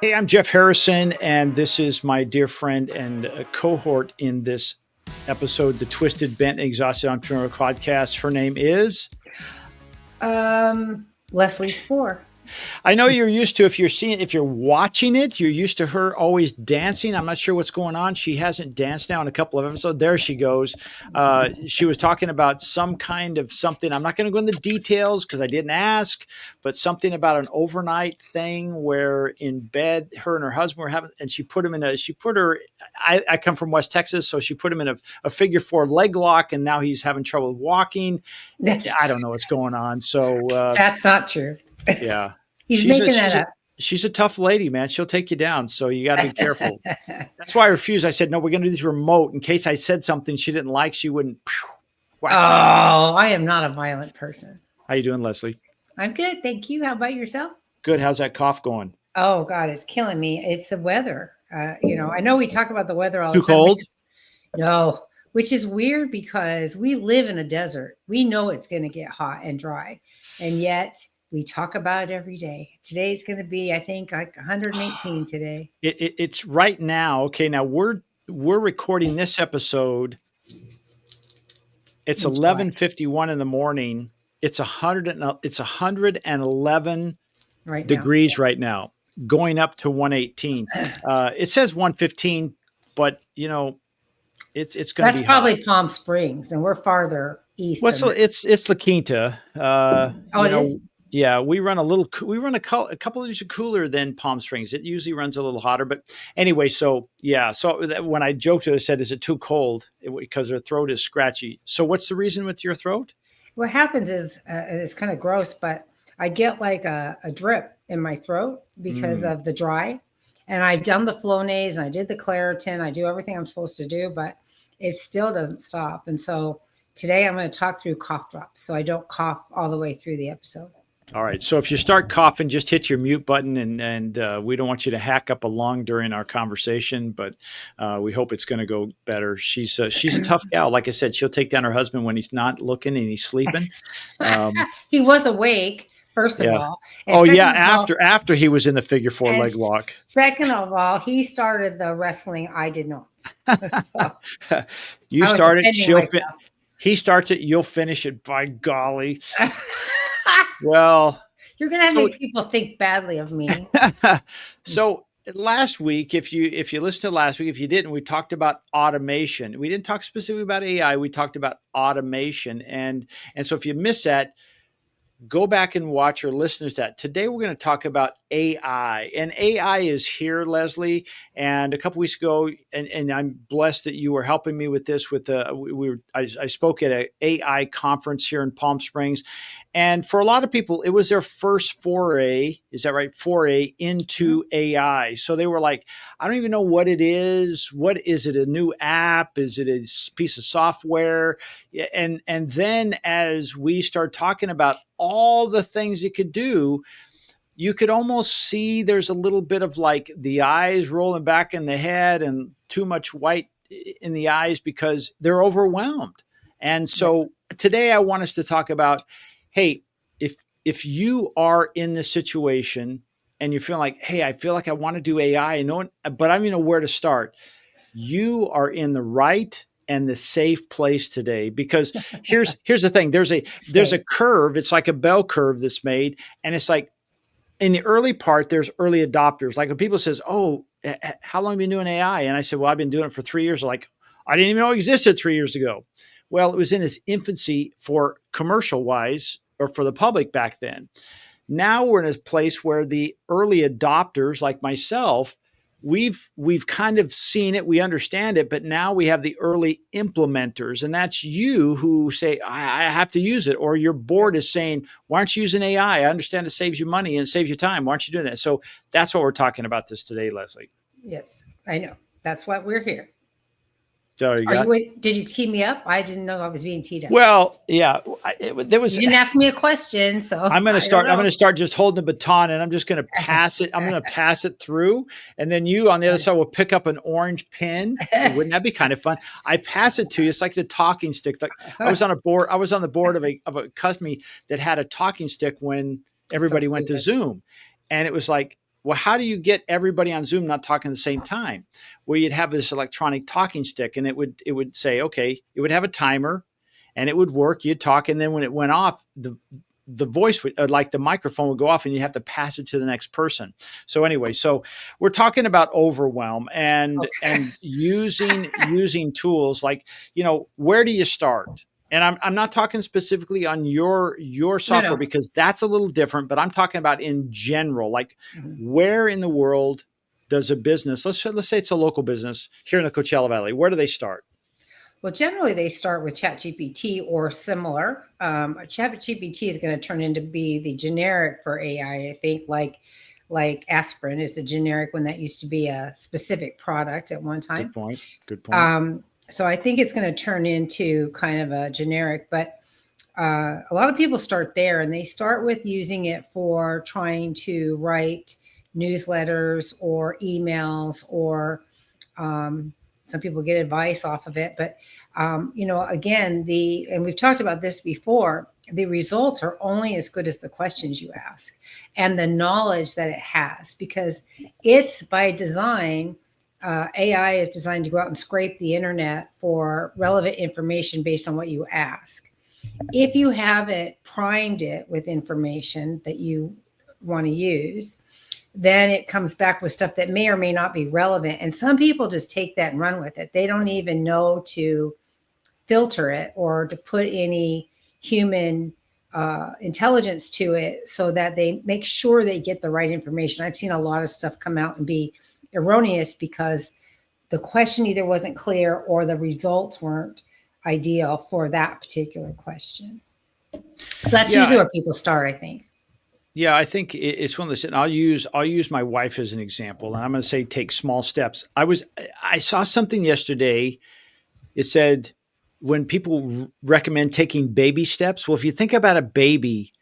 Hey, I'm Jeff Harrison, and this is my dear friend and cohort in this episode, the Twisted, Bent, and Exhausted Entrepreneur Podcast. Her name is Leslie Spohr. I know you're used to, if you're watching it, you're used to her always dancing. I'm not sure what's going on. She hasn't danced now in a couple of episodes. There she goes. She was talking about some kind of something. I'm not going to go into details because I didn't ask, but something about an overnight thing where in bed, her and her husband were having, and she put her, I come from West Texas, so she put him in a figure four leg lock, and now he's having trouble walking. I don't know what's going on. So that's not true. Yeah. He's making that up. She's a tough lady, man. She'll take you down. So you got to be careful. That's why I refused. I said, no, we're going to do this remote in case I said something she didn't like. She wouldn't. Whack. Oh, I am not a violent person. How you doing, Leslie? I'm good. Thank you. How about yourself? Good. How's that cough going? Oh, God, it's killing me. It's the weather. I know we talk about the weather all the time. Too cold? No, which is weird because we live in a desert. We know it's going to get hot and dry. And yet we talk about it every day. Today's going to be, I think, like 118 today. It's right now. Okay, now we're recording this episode. It's 11:51 in the morning. It's 111 degrees right now, going up to 118. It says 115, but it's going to be hot. That's probably Palm Springs, and we're farther east. Well, it's La Quinta. It is. Yeah, we run a couple of inches cooler than Palm Springs. It usually runs a little hotter, but anyway, so yeah. So when I joked to her, I said, "Is it too cold?" Because her throat is scratchy. So what's the reason with your throat? What happens is it's kind of gross, but I get like a drip in my throat because of the dry. And I've done the Flonase and I did the Claritin. I do everything I'm supposed to do, but it still doesn't stop. And so today I'm going to talk through cough drops so I don't cough all the way through the episode. All right. So if you start coughing, just hit your mute button, and we don't want you to hack up a lung during our conversation, but we hope it's going to go better. She's a tough gal. Like I said, she'll take down her husband when he's not looking and he's sleeping. He was awake. First of all. After he was in the figure four leg lock. Second of all, he started the wrestling. I did not. So, you started. He starts it. You'll finish it. By golly. Well, you're going to make people think badly of me. So last week, if you listened to last week, if you didn't, we talked about automation. We didn't talk specifically about AI. We talked about automation. And so if you missed that, go back and watch or listen to that. Today, we're going to talk about AI. And AI is here, Leslie. And a couple weeks ago, and I'm blessed that you were helping me with this. I spoke at an AI conference here in Palm Springs. And for a lot of people, it was their first foray, is that right? Foray into AI. So they were like, I don't even know what it is. What is it? A new app? Is it a piece of software? And then as we start talking about all the things it could do, you could almost see there's a little bit of like the eyes rolling back in the head and too much white in the eyes because they're overwhelmed. And so today I want us to talk about, hey, if you are in this situation and you're feeling like, hey, I feel like I want to do AI, but I don't even know where to start. You are in the right and the safe place today, because here's the thing. There's a curve. It's like a bell curve that's made. And it's like in the early part, there's early adopters. Like when people says, oh, how long have you been doing AI? And I said, well, I've been doing it for 3 years. Like, I didn't even know it existed 3 years ago. Well, it was in its infancy for commercial wise or for the public back then. Now we're in a place where the early adopters like myself, we've kind of seen it, we understand it, but now we have the early implementers, and that's you who say, I have to use it, or your board is saying, why aren't you using AI? I understand it saves you money and it saves you time. Why aren't you doing that? So that's what we're talking about this today, Leslie. Yes, I know. That's why we're here. Did you tee me up? I didn't know I was being teed up. Well, yeah, you didn't ask me a question, so I'm going to start just holding the baton, and I'm just going to pass it. I'm going to pass it through, and then you on the other side will pick up an orange pin. Wouldn't that be kind of fun? I pass it to you. It's like the talking stick. Like I was on the board of a company that had a talking stick when everybody went to Zoom, and it was like, Well, how do you get everybody on Zoom not talking at the same time? Well, you'd have this electronic talking stick, and it would say, okay, it would have a timer, and it would work. You'd talk, and then when it went off, the voice would, like the microphone would go off, and you have to pass it to the next person. So anyway, so we're talking about overwhelm Okay. and using tools like, where do you start? And I'm not talking specifically on your No, software, no. because that's a little different, but I'm talking about in general, like Mhm. where in the world does a business, let's say it's a local business here in the Coachella Valley, where do they start? Well, generally they start with ChatGPT or similar. ChatGPT is going to turn into be the generic for AI. I think like aspirin is a generic when that used to be a specific product at one Good time. point. Good point. So I think it's going to turn into kind of a generic, but a lot of people start there and they start with using it for trying to write newsletters or emails or some people get advice off of it. But again, and we've talked about this before, the results are only as good as the questions you ask and the knowledge that it has, because it's by design. AI is designed to go out and scrape the internet for relevant information based on what you ask. If you haven't primed it with information that you want to use, then it comes back with stuff that may or may not be relevant. And some people just take that and run with it. They don't even know to filter it or to put any human intelligence to it so that they make sure they get the right information. I've seen a lot of stuff come out and be erroneous because the question either wasn't clear or the results weren't ideal for that particular question. So that's usually Yeah, where people start, I think. yeah, I think it's one of those. And I'll use my wife as an example, and I'm going to say take small steps. I saw something yesterday. It said when people recommend taking baby steps. Well, if you think about a baby,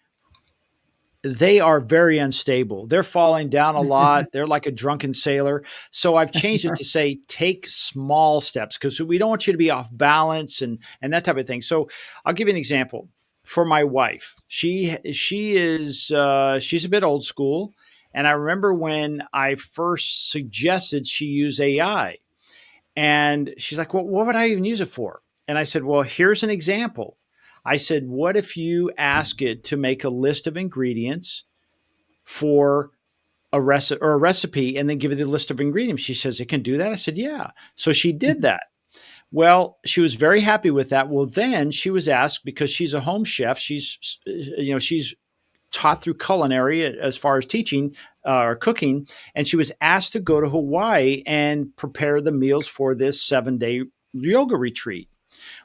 they are very unstable. They're falling down a lot. They're like a drunken sailor. So I've changed it to say take small steps, because we don't want you to be off balance and that type of thing. So I'll give you an example. For my wife, she's a bit old school, and I remember when I first suggested she use AI, and she's like, "Well, what would I even use it for?" And I said, "Well, here's an example." I said, "What if you ask it to make a list of ingredients for a recipe, and then give it the list of ingredients?" She says, "It can do that." I said, "Yeah." So she did that. Well, she was very happy with that. Well, then she was asked, because she's a home chef. She's taught through culinary as far as teaching or cooking, and she was asked to go to Hawaii and prepare the meals for this 7-day yoga retreat.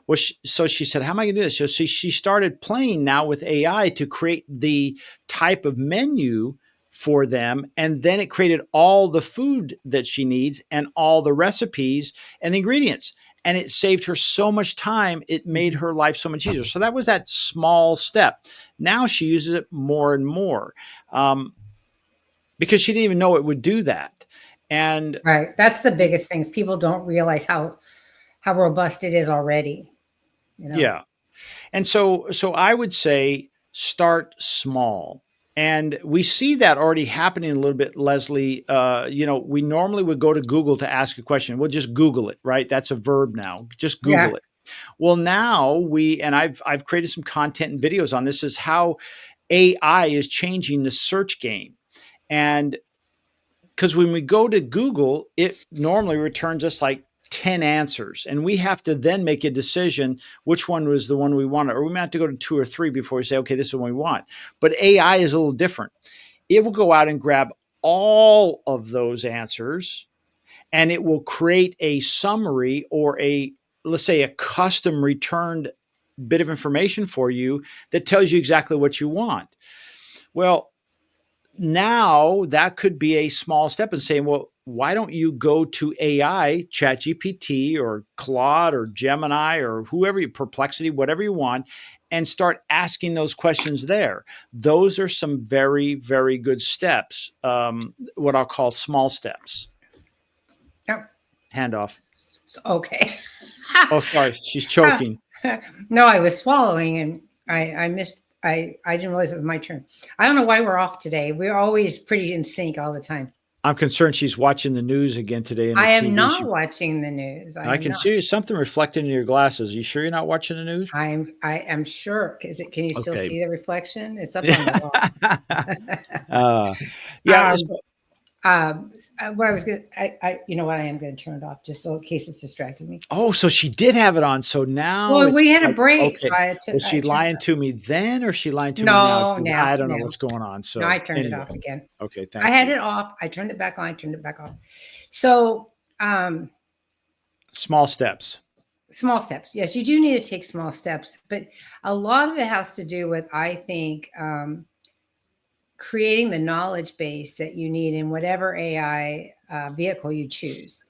Well, so she said, "How am I going to do this?" So she started playing now with AI to create the type of menu for them. And then it created all the food that she needs and all the recipes and the ingredients. And it saved her so much time. It made her life so much easier. So that was that small step. Now she uses it more and more, because she didn't even know it would do that. And Right. That's the biggest things. People don't realize how robust it is already, you know. yeah, and so I would say start small. And we see that already happening a little bit, Leslie. We normally would go to Google to ask a question. We'll just Google it, right? That's a verb now. Just Yeah. Google it. Well, now I've created some content and videos on this, is how AI is changing the search game. And because when we go to Google, it normally returns us like 10 answers, and we have to then make a decision which one was the one we wanted, or we might have to go to 2 or 3 before we say, okay, this is the one we want. But AI is a little different. It will go out and grab all of those answers, and it will create a summary, or let's say a custom returned bit of information for you that tells you exactly what you want. Well, now that could be a small step in saying, well, why don't you go to AI, ChatGPT or Claude or Gemini or whoever, Perplexity, whatever you want, and start asking those questions there. Those are some very, very good steps, what I'll call small steps. Yep. Handoff. Okay. Oh, sorry, she's choking. No, I was swallowing and I missed. I didn't realize it was my turn. I don't know why we're off today. We're always pretty in sync all the time. I'm concerned she's watching the news again today in the I am TV. not watching the news. I I am can not. see something reflecting in your glasses. You sure you're not watching the news? I am sure. Can you still Okay. see the reflection? It's up on the Yeah. wall. uh, yeah. um, what I was going you know what, I am going to turn it off just so in case it's distracting me. Oh, so she did have it on. So now Well, it's we had a like, break, so okay, was I she turned lying it off. to me then or she lying to me now? No, 'Cause no, I don't know no, what's going on. no. So I turned it anyway, off again. okay, I thank had you. it off. I turned it back on. I turned it back off. So, um, Small steps. small steps. Yes, you do need to take small steps, but a lot of it has to do with, I think, creating the knowledge base that you need in whatever AI vehicle you choose.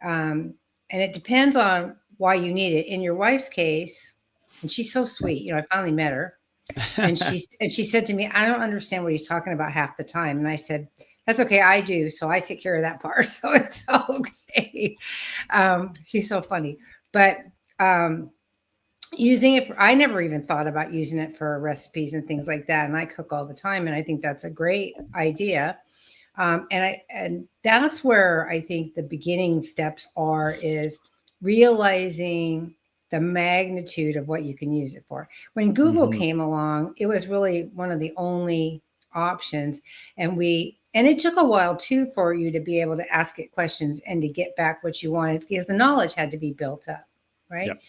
And it depends on why you need it. In your wife's case, and she's so sweet, you know, I finally met her, and she said to me, "I don't understand what he's talking about half the time." And I said, "That's okay, I do, so I take care of that part, so it's okay." He's so funny, but using it for, I never even thought about using it for recipes and things like that, and I cook all the time, and I think that's a great idea. And that's where I think the beginning steps are, is realizing the magnitude of what you can use it for. When Google Mhm. came along, it was really one of the only options, and it took a while too for you to be able to ask it questions and to get back what you wanted, because the knowledge had to be built up, right? Yep.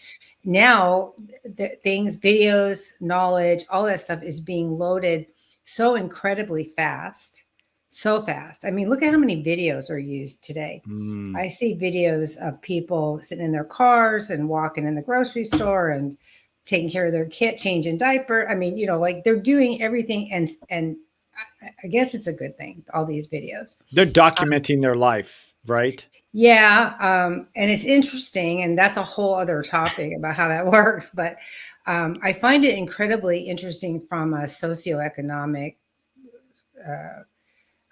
Now the things, videos, knowledge, all that stuff is being loaded so incredibly fast, so fast. I mean, look at how many videos are used today. Mm. I see videos of people sitting in their cars and walking in the grocery store and taking care of their kid, changing diaper. I mean, you know, like they're doing everything, and I guess it's a good thing, all these videos. They're documenting their life, right? Yeah, and it's interesting, and that's a whole other topic about how that works. But I find it incredibly interesting from a socioeconomic,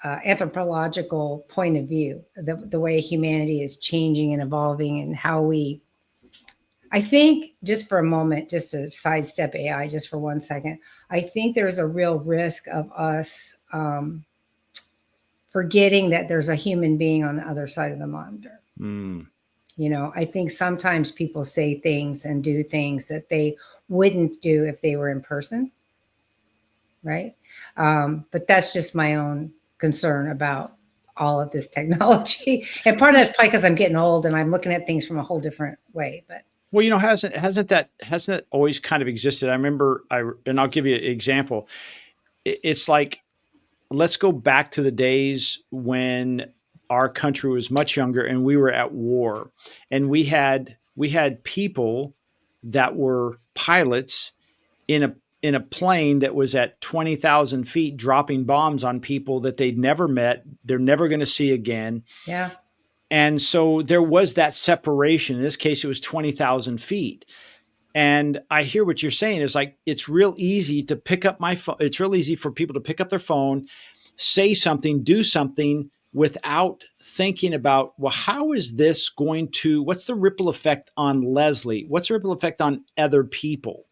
anthropological point of view, the way humanity is changing and evolving, and how we. I think, just for a moment, just to sidestep AI just for 1 second, I think there's a real risk of us forgetting that there's a human being on the other side of the monitor. Mm. You know, I think sometimes people say things and do things that they wouldn't do if they were in person, right? But that's just my own concern about all of this technology. And part of that's probably because I'm getting old and I'm looking at things from a whole different way. But Well, you know, hasn't that always kind of existed? I remember, and I'll give you an example. It's like, let's go back to the days when our country was much younger and we were at war, and we had people that were pilots in a plane that was at 20,000 feet dropping bombs on people that they'd never met, they're never going to see again. yeah, And so there was that separation. In this case, it was 20,000 feet. And I hear what you're saying is like, it's real easy to pick up my phone. It's real easy for people to pick up their phone, say something, do something without thinking about, well, how is this going to, what's the ripple effect on Leslie? What's the ripple effect on other people?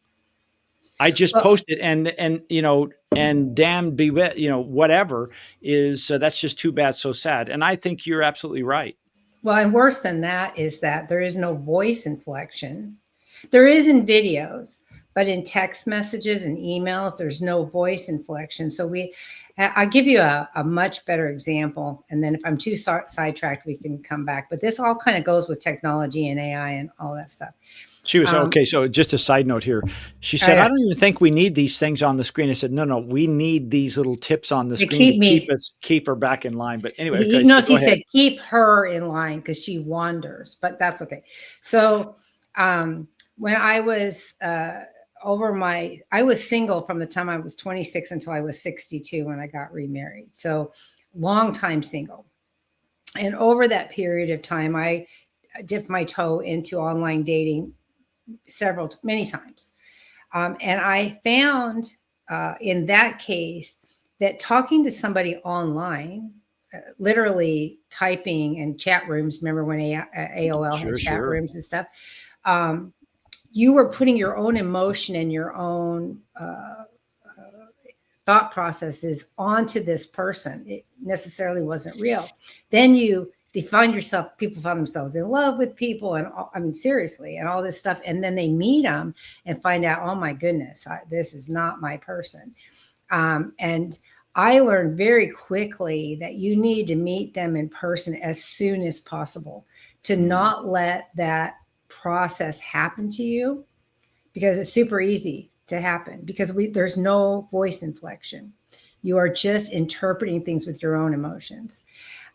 I just well, posted and and damn be whatever is that's just too bad, so sad. And I think you're absolutely right. well, and worse than that is that there is no voice inflection. There is in videos, but in text messages and emails, there's no voice inflection. So I'll give you a much better example. And then if I'm too sidetracked, we can come back. But this all kind of goes with technology and AI and all that stuff. She was Um, okay. So just a side note here. She said, I I, don't even think we need these things on the screen. I said, no, no, we need these little tips on the to screen to keep me, keep her back in line. But anyway, he okay, so knows, go he ahead. said, keep her in line because she wanders, but that's okay. So when I was I was single from the time I was 26 until I was 62 when I got remarried. So long time single. And over that period of time, I dipped my toe into online dating many times. And I found in that case that talking to somebody online, literally typing in chat rooms, remember when AOL had Sure, chat sure. rooms and stuff, um, you were putting your own emotion and your own thought processes onto this person. It necessarily wasn't real. Then they find yourself, people find themselves in love with people, and I mean, seriously, and all this stuff. And then they meet them and find out, oh my goodness, this is not my person. And I learned very quickly that you need to meet them in person as soon as possible, to not let that process happen to you, because it's super easy to happen, because there's no voice inflection. You are just interpreting things with your own emotions.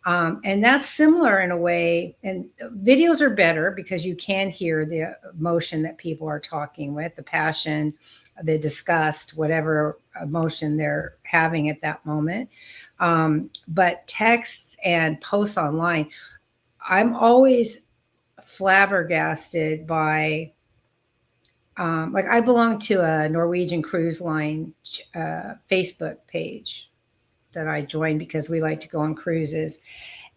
And that's similar in a way. And videos are better because you can hear the emotion that people are talking with, the passion, the disgust, whatever emotion they're having at that moment. But texts and posts online, I'm always flabbergasted by, like, I belong to a Norwegian Cruise Line Facebook page that I joined because we like to go on cruises.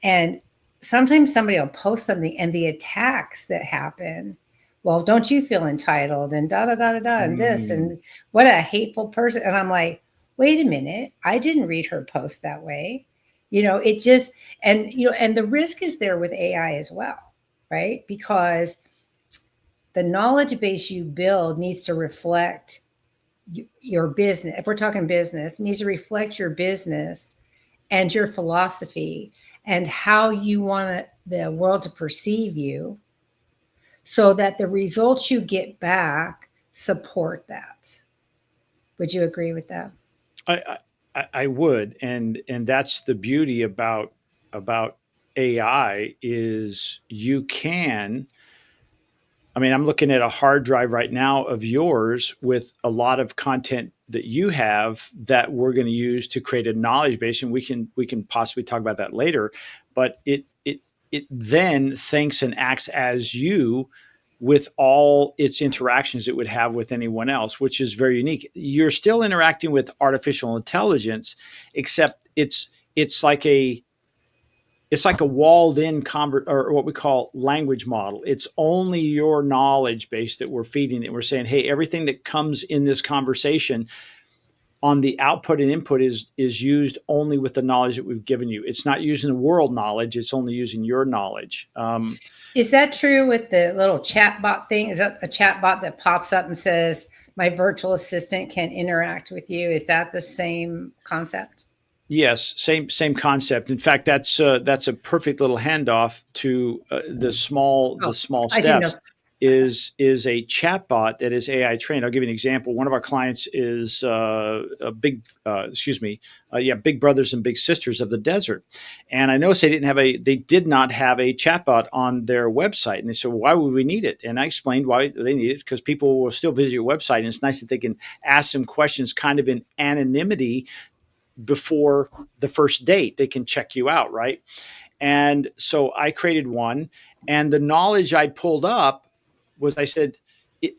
And sometimes somebody will post something, and the attacks that happen, well, don't you feel entitled, and da da da da da, and this, and what a hateful person. And I'm like, wait a minute, I didn't read her post that way. It just, and the risk is there with AI as well, right? Because the knowledge base you build needs to reflect your business. If we're talking business, it needs to reflect your business and your philosophy and how you want the world to perceive you, so that the results you get back support that. Would you agree with that? I would, and that's the beauty about AI is you can. I mean, I'm looking at a hard drive right now of yours with a lot of content that you have that we're going to use to create a knowledge base, and we can possibly talk about that later. But it then thinks and acts as you, with all its interactions it would have with anyone else, which is very unique. You're still interacting with artificial intelligence, except it's like a walled in or what we call language model. It's only your knowledge base that we're feeding it. We're saying, hey, everything that comes in this conversation on the output and input is used only with the knowledge that we've given you. It's not using the world knowledge. It's only using your knowledge. Is that true with the little chatbot thing? Is that a chatbot that pops up and says, my virtual assistant can interact with you? Is that the same concept? Yes, same concept. In fact, that's a perfect little handoff to the small Oh, I didn't know. steps. Is a chatbot that is AI trained. I'll give you an example. One of our clients is a big, big brothers and big sisters of the desert, and I noticed they did not have a chatbot on their website, and they said, well, why would we need it? And I explained why they need it, because people will still visit your website, and it's nice that they can ask them questions kind of in anonymity before the first date. They can check you out, right? And so I created one, and the knowledge I pulled up was, I said,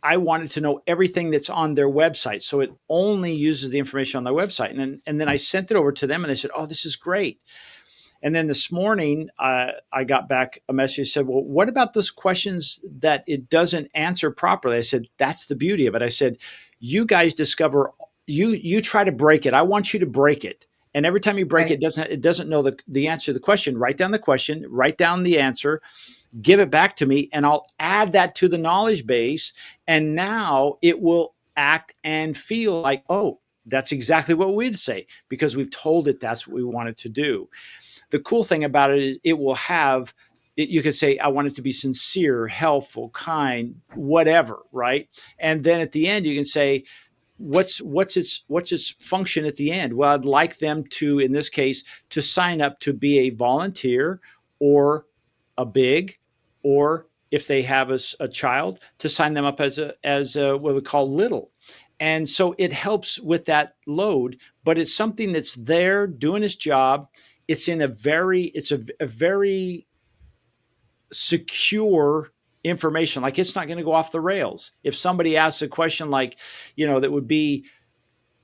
I wanted to know everything that's on their website, so it only uses the information on their website. And then I sent it over to them, and they said, oh, this is great. And then this morning, I got back a message that said, well, what about those questions that it doesn't answer properly? I said, that's the beauty of it. I said, you guys discover, you try to break it. I want you to break it. And every time you break Right. it doesn't know the answer to the question. Write down the question, write down the answer, give it back to me, and I'll add that to the knowledge base. And now it will act and feel like, oh, that's exactly what we'd say, because we've told it that's what we want it to do. The cool thing about it is it will have, you could say, I want it to be sincere, helpful, kind, whatever, right? And then at the end, you can say, what's its function at the end? Well, I'd like them to, in this case, to sign up to be a volunteer, or a big, or if they have a child, to sign them up as a what we call little. And so it helps with that load, but it's something that's there doing its job. It's a very secure information. Like, it's not going to go off the rails. If somebody asks a question like, that would be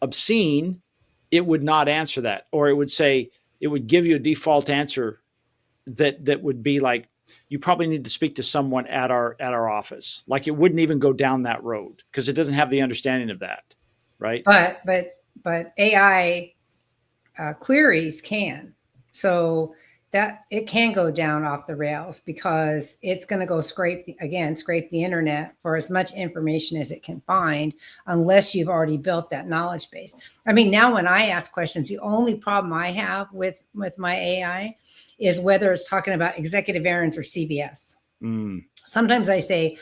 obscene, it would not answer that, or it would give you a default answer that would be like, you probably need to speak to someone at our office. Like, it wouldn't even go down that road because it doesn't have the understanding of that, right? But but AI queries can. So that it can go down off the rails because it's going to go scrape the internet for as much information as it can find, unless you've already built that knowledge base. I mean, now when I ask questions, the only problem I have with my AI is whether it's talking about executive errands or CVS. Sometimes I say,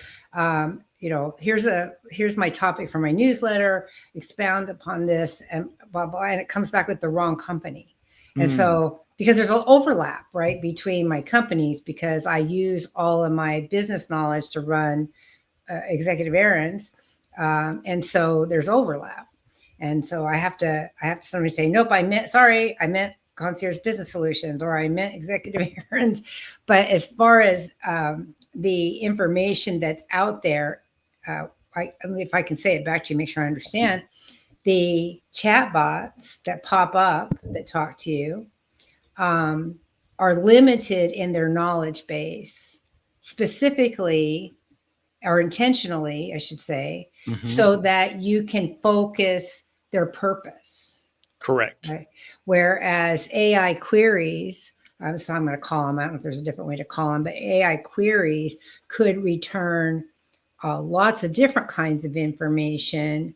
here's my topic for my newsletter, expound upon this, and blah blah, and it comes back with the wrong company. And so, because there's an overlap, right, between my companies, because I use all of my business knowledge to run executive errands, and so there's overlap. And so I have to somebody say, nope, I meant concierge business solutions, or I meant executive errands. But as far as the information that's out there, I mean, if I can say it back to you, make sure I understand, the chatbots that pop up that talk to you are limited in their knowledge base, specifically or intentionally, I should say, so that you can focus their purpose. Correct. Right? Whereas AI queries, so I'm going to call them, I don't know if there's a different way to call them, but AI queries could return lots of different kinds of information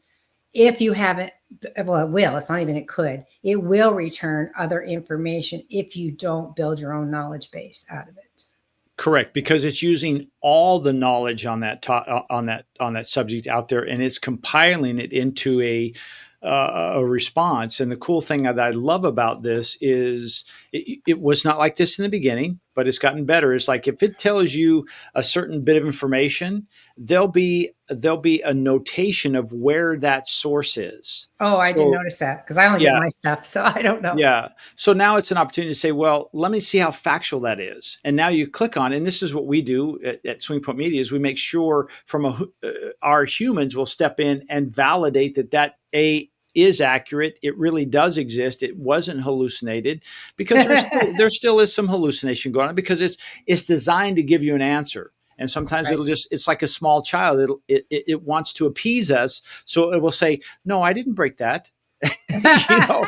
if you haven't, well, it will, it's not even it could, it will return other information if you don't build your own knowledge base out of it. Correct, because it's using all the knowledge on that subject out there, and it's compiling it into a response. And the cool thing that I love about this is it was not like this in the beginning, but it's gotten better. It's like if it tells you a certain bit of information, there'll be a notation of where that source is. Oh, I didn't So notice that because I only get yeah, my stuff, so I don't know. yeah. So now it's an opportunity to say, well, let me see how factual that is. And now you click on, and this is what we do at Swing Point Media, is we make sure our humans will step in and validate that is accurate. It really does exist. It wasn't hallucinated, because there still is some hallucination going on, because it's designed to give you an answer. And sometimes Right. it's like a small child. It wants to appease us. So it will say, no, I didn't break that. you know,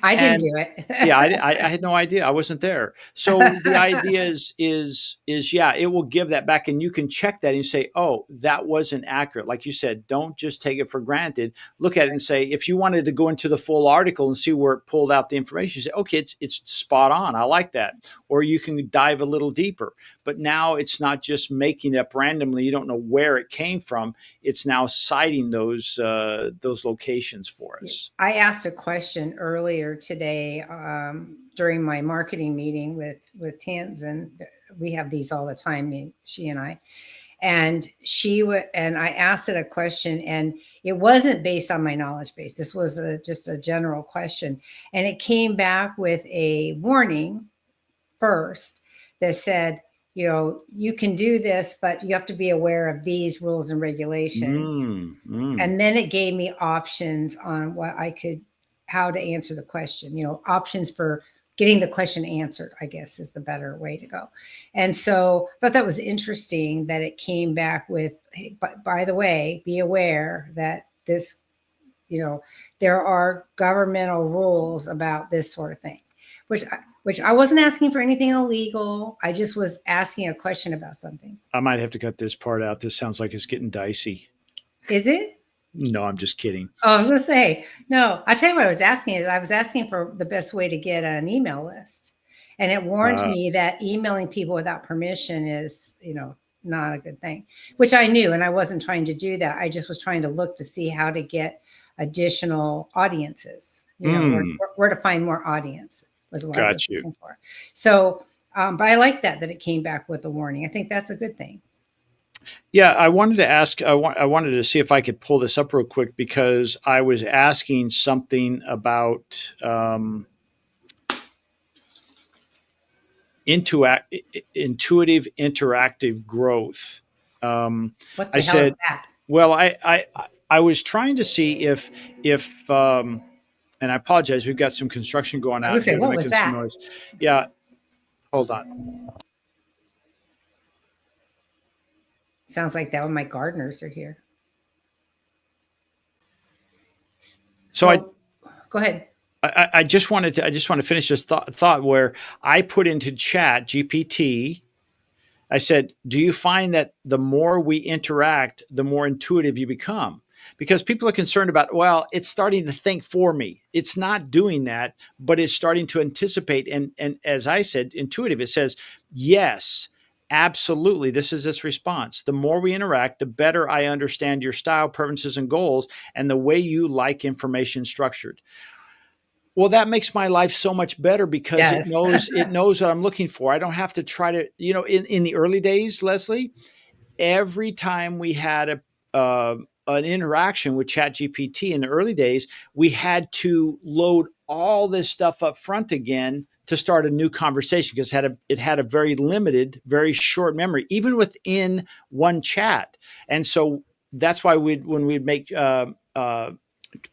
I didn't and do it. yeah, I had no idea. I wasn't there. So the idea is yeah, it will give that back, and you can check that and you say, oh, that wasn't accurate. Like you said, don't just take it for granted. Look at it and say, if you wanted to go into the full article and see where it pulled out the information, you say, okay, it's spot on. I like that. Or you can dive a little deeper. But now it's not just making it up randomly. You don't know where it came from. It's now citing those locations for us. I asked a question earlier today during my marketing meeting with Tans, and we have these all the time, she and I. And I asked it a question, and it wasn't based on my knowledge base. This was just a general question, and it came back with a warning first that said, you can do this, but you have to be aware of these rules and regulations. And then it gave me options on how to answer the question, options for getting the question answered, I guess, is the better way to go. And so I thought that was interesting that it came back with, hey, by the way, be aware that this, there are governmental rules about this sort of thing, which I wasn't asking for anything illegal. I just was asking a question about something. I might have to cut this part out. This sounds like it's getting dicey. Is it? No, I'm just kidding. Oh, I was going to say, no, I'll tell you what I was asking is I was asking for the best way to get an email list. And it warned me that emailing people without permission is, not a good thing, which I knew. And I wasn't trying to do that. I just was trying to look to see how to get additional audiences, where to find more audience was what I was looking for. So, but I like that it came back with a warning. I think that's a good thing. Yeah, I wanted to ask, I wanted to see if I could pull this up real quick, because I was asking something about intuitive interactive growth. What the hell is that? Well, I was trying to see if and I apologize, we've got some construction going I was out going to say, here. They're what was making some that? noise. Yeah, hold on. Sounds like that when my gardeners are here. So Go ahead. I just want to finish this thought where I put into chat GPT. I said, do you find that the more we interact, the more intuitive you become? Because people are concerned about, well, it's starting to think for me. It's not doing that, but it's starting to anticipate. And as I said, intuitive, it says, yes, absolutely. This is its response. The more we interact, the better I understand your style, preferences, and goals, and the way you like information structured. Well, that makes my life so much better because it Yes. knows what I'm looking for. I don't have to try to, in the early days, Leslie, every time we had an interaction with ChatGPT in the early days, we had to load all this stuff up front again to start a new conversation because it had a very limited, very short memory, even within one chat. And so that's why when we'd make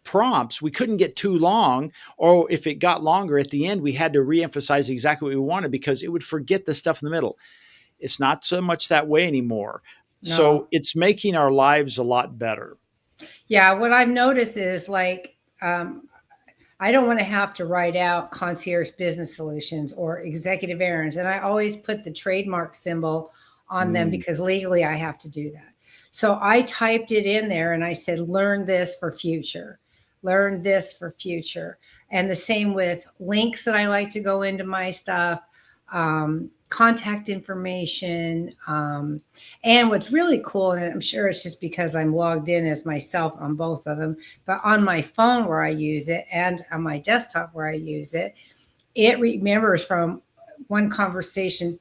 prompts, we couldn't get too long, or if it got longer at the end, we had to reemphasize exactly what we wanted because it would forget the stuff in the middle. It's not so much that way anymore. No. So it's making our lives a lot better. Yeah, what I've noticed is like I don't want to have to write out concierge business solutions or executive errands. And I always put the trademark symbol on them Mm. because legally I have to do that. So I typed it in there and I said, learn this for future, learn this for future. And the same with links that I like to go into my stuff, contact information. And what's really cool, and I'm sure it's just because I'm logged in as myself on both of them, but on my phone where I use it and on my desktop where I use it, it remembers from one conversation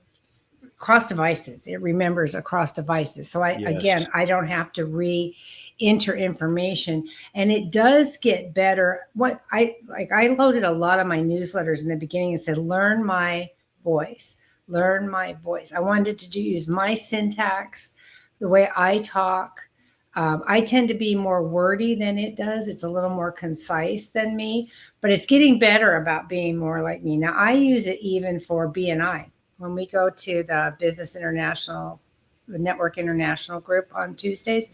across devices. It remembers across devices. So Yes. I don't have to enter information, and it does get better. What I loaded a lot of my newsletters in the beginning and said, learn my voice, learn my voice. I wanted to use my syntax, the way I talk. I tend to be more wordy than it does. It's a little more concise than me, but it's getting better about being more like me. Now I use it even for BNI. When we go to the Business International, the Network International group on Tuesdays,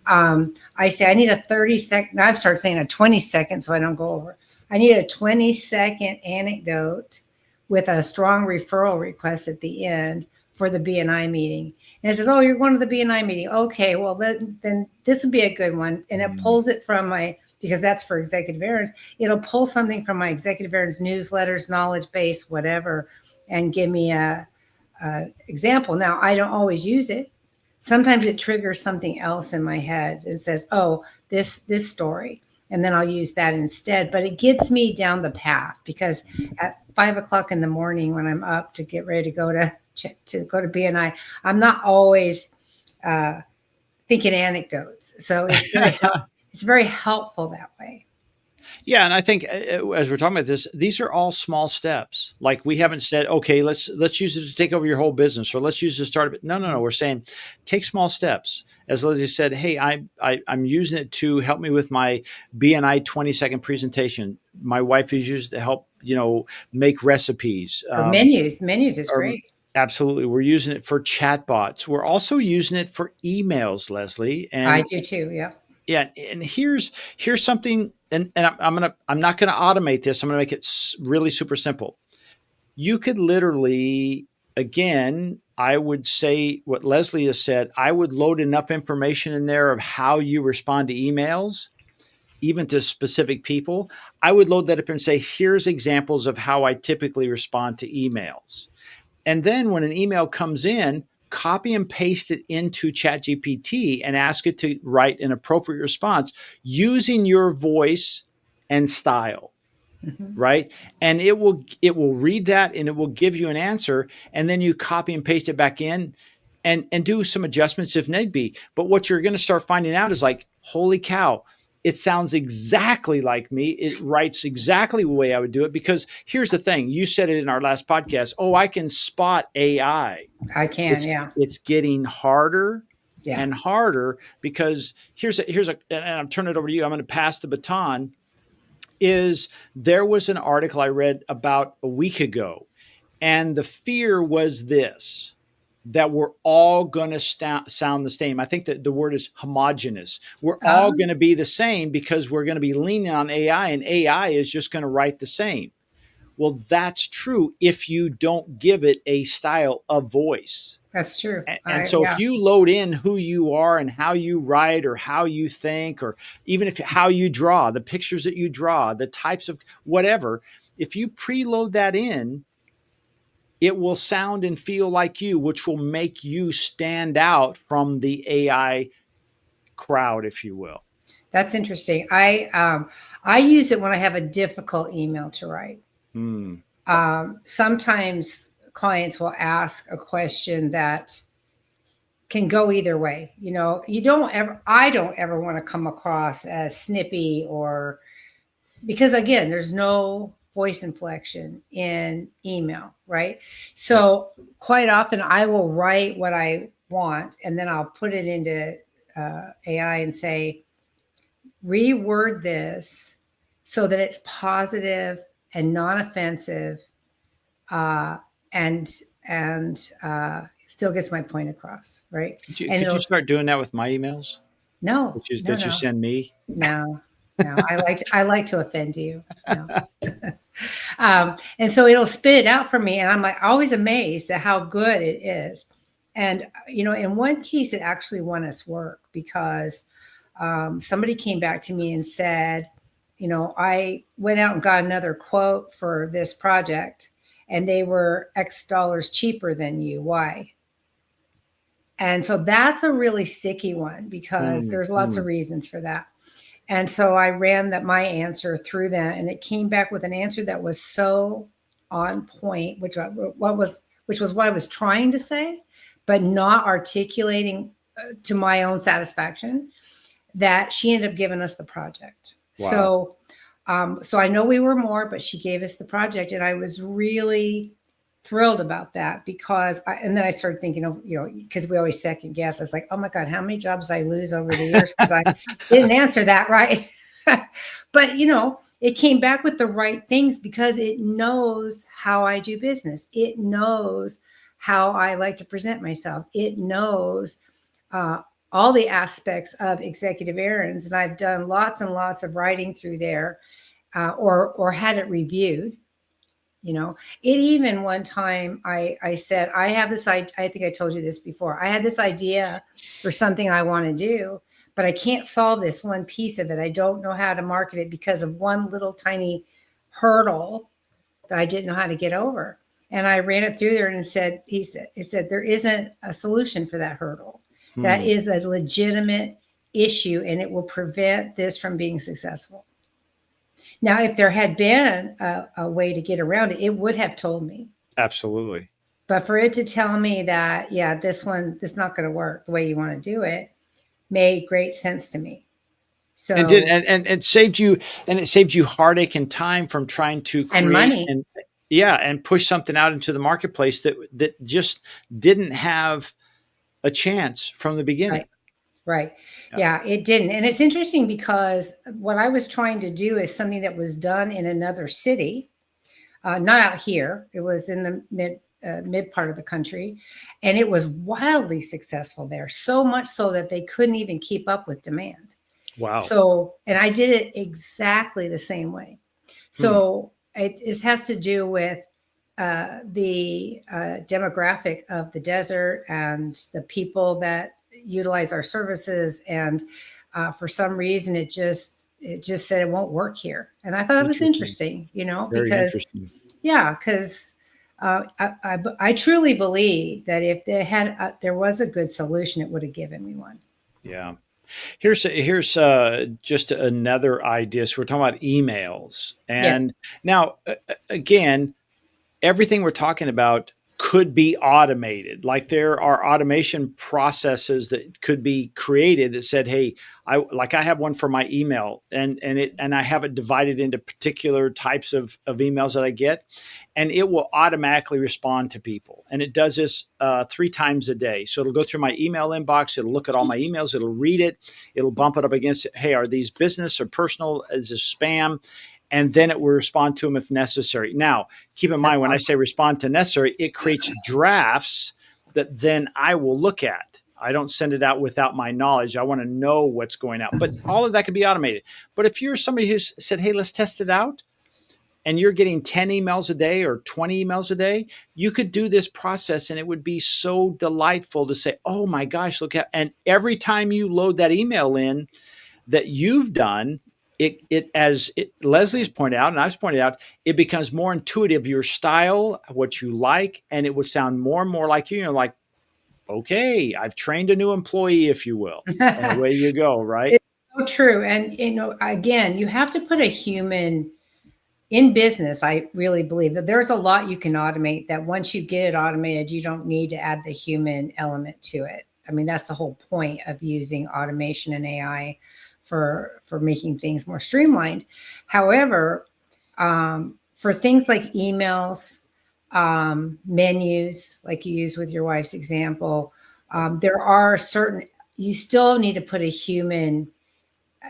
I say I need a 30-second. Now I've started saying a 20-second so I don't go over. I need a 20-second anecdote with a strong referral request at the end for the BNI meeting. And it says, oh, you're going to the BNI meeting. Okay, well, then this would be a good one. And it pulls it from my, because that's for executive errands, it'll pull something from my executive errands newsletters, knowledge base, whatever, and give me a example. Now, I don't always use it. Sometimes it triggers something else in my head. It says, oh, this story. And then I'll use that instead. But it gets me down the path because at 5 o'clock in the morning when I'm up to get ready to go to BNI, I'm not always thinking anecdotes. So it's very helpful that way. Yeah, and I think as we're talking about this, these are all small steps. Like we haven't said, okay, let's use it to take over your whole business, or let's use it to start it. No. We're saying take small steps. As Lizzie said, hey, I'm using it to help me with my BNI 20-second presentation. My wife is used to help make recipes. Or menus. Menus is Or great. absolutely, we're using it for chatbots. We're also using it for emails, Leslie, I and do too. Yeah. yeah, and here's something, and I'm not gonna automate this. I'm gonna make it really super simple. You could literally, again, I would say what Leslie has said. I would load enough information in there of how you respond to emails, even to specific people. I would load that up and say, here's examples of how I typically respond to emails. And then when an email comes in, copy and paste it into ChatGPT and ask it to write an appropriate response using your voice and style, Mm-hmm. right? And it will read that and it will give you an answer, and then you copy and paste it back in and do some adjustments if need be. But what you're going to start finding out is like, holy cow, it sounds exactly like me. It writes exactly the way I would do it. Because here's the thing, you said it in our last podcast. Oh, I can spot AI. I can. It's Yeah. it's getting harder Yeah. and harder because and I'm turning it over to you. I'm going to pass the baton. Is there was an article I read about a week ago, and the fear was this: that we're all going to sound the same. I think that the word is homogenous. We're all Um, going to be the same because we're going to be leaning on AI, and AI is just going to write the same. Well, that's true if you don't give it a style of voice. that's true. And so if Yeah, you load in who you are and how you write or how you think, or even if how you draw, the pictures that you draw, the types of whatever, if you preload that in, it will sound and feel like you, which will make you stand out from the AI crowd, if you will. that's interesting. I use it when I have a difficult email to write. Mm. Sometimes clients will ask a question that can go either way. You know, I don't ever want to come across as snippy, or because again, there's no voice inflection in email, right? Yeah. So quite often I will write what I want and then I'll put it into AI and say, reword this so that it's positive and non-offensive, uh, and still gets my point across, right? And Could you it'll start doing that with my emails no, no, that you no, send me? no, no. I like to offend you. No. And so it'll spit it out for me, and I'm like always amazed at how good it is. And you know, in one case, it actually won us work because somebody came back to me and said, you know, I went out and got another quote for this project, and they were X dollars cheaper than you. Why? And so that's a really sticky one because Mm, there's lots of mm. reasons for that. And so I ran my answer through that, and it came back with an answer that was so on point, which was what I was trying to say, but not articulating to my own satisfaction, that she ended up giving us the project. Wow. So I know we were more, but she gave us the project, and I was really thrilled about that because and then I started thinking of, you know, because we always second guess. I was like, oh my God, how many jobs did I lose over the years because I didn't answer that right? But you know, it came back with the right things because it knows how I do business. It knows how I like to present myself. It knows uh, all the aspects of executive errands, and I've done lots and lots of writing through there, or had it reviewed. You know, it even one time I said, I have this idea. I think I told you this before. I had this idea for something I want to do, but I can't solve this one piece of it. I don't know how to market it because of one little tiny hurdle that I didn't know how to get over. And I ran it through there and said, it said, there isn't a solution for that hurdle. That Hmm. is a legitimate issue and it will prevent this from being successful. Now, if there had been a way to get around it, it would have told me. Absolutely. But for it to tell me that, yeah, this is not going to work the way you want to do it, made great sense to me. And did So, and it saved you heartache and time from trying to and create money, and yeah, and push something out into the marketplace that just didn't have a chance from the beginning. right? Right. Yeah. Yeah, it didn't. And it's interesting because what I was trying to do is something that was done in another city, not out here. It was in the mid part of the country, and it was wildly successful there. So much so that they couldn't even keep up with demand. Wow. So, and I did it exactly the same way. Hmm. So it has to do with the demographic of the desert and the people that utilize our services. And for some reason, it just said it won't work here. And I thought it was Interesting. interesting, you know, Very because interesting. yeah, because I truly believe that if there was a good solution, it would have given me one. Yeah. Here's just another idea. So we're talking about emails, Yes, and now again, everything we're talking about could be automated. Like there are automation processes that could be created that said, "Hey, I have one for my email, and I have it divided into particular types of emails that I get, and it will automatically respond to people. And it does this 3 times a day. So it'll go through my email inbox. It'll look at all my emails. It'll read it. It'll bump it up against, hey, are these business or personal? Is this spam? And then it will respond to them if necessary. Now, keep in that's mind, when I awesome. say respond to necessary, it creates drafts that then I will look at. I don't send it out without my knowledge. I want to know what's going out. But all of that can be automated. But if you're somebody who's said, hey, let's test it out, and you're getting 10 emails a day or 20 emails a day, you could do this process and it would be so delightful to say, oh my gosh, look at, and every time you load that email in that you've done, Leslie's pointed out, and I've pointed out, it becomes more intuitive, your style, what you like, and it would sound more and more like you. You're like, okay, I've trained a new employee, if you will, and away you go, right? It's so true. And, again, you have to put a human in business. I really believe that there's a lot you can automate that once you get it automated, you don't need to add the human element to it. I mean, that's the whole point of using automation and AI for making things more streamlined. However, for things like emails, menus, like you use with your wife's example, there are you still need to put a human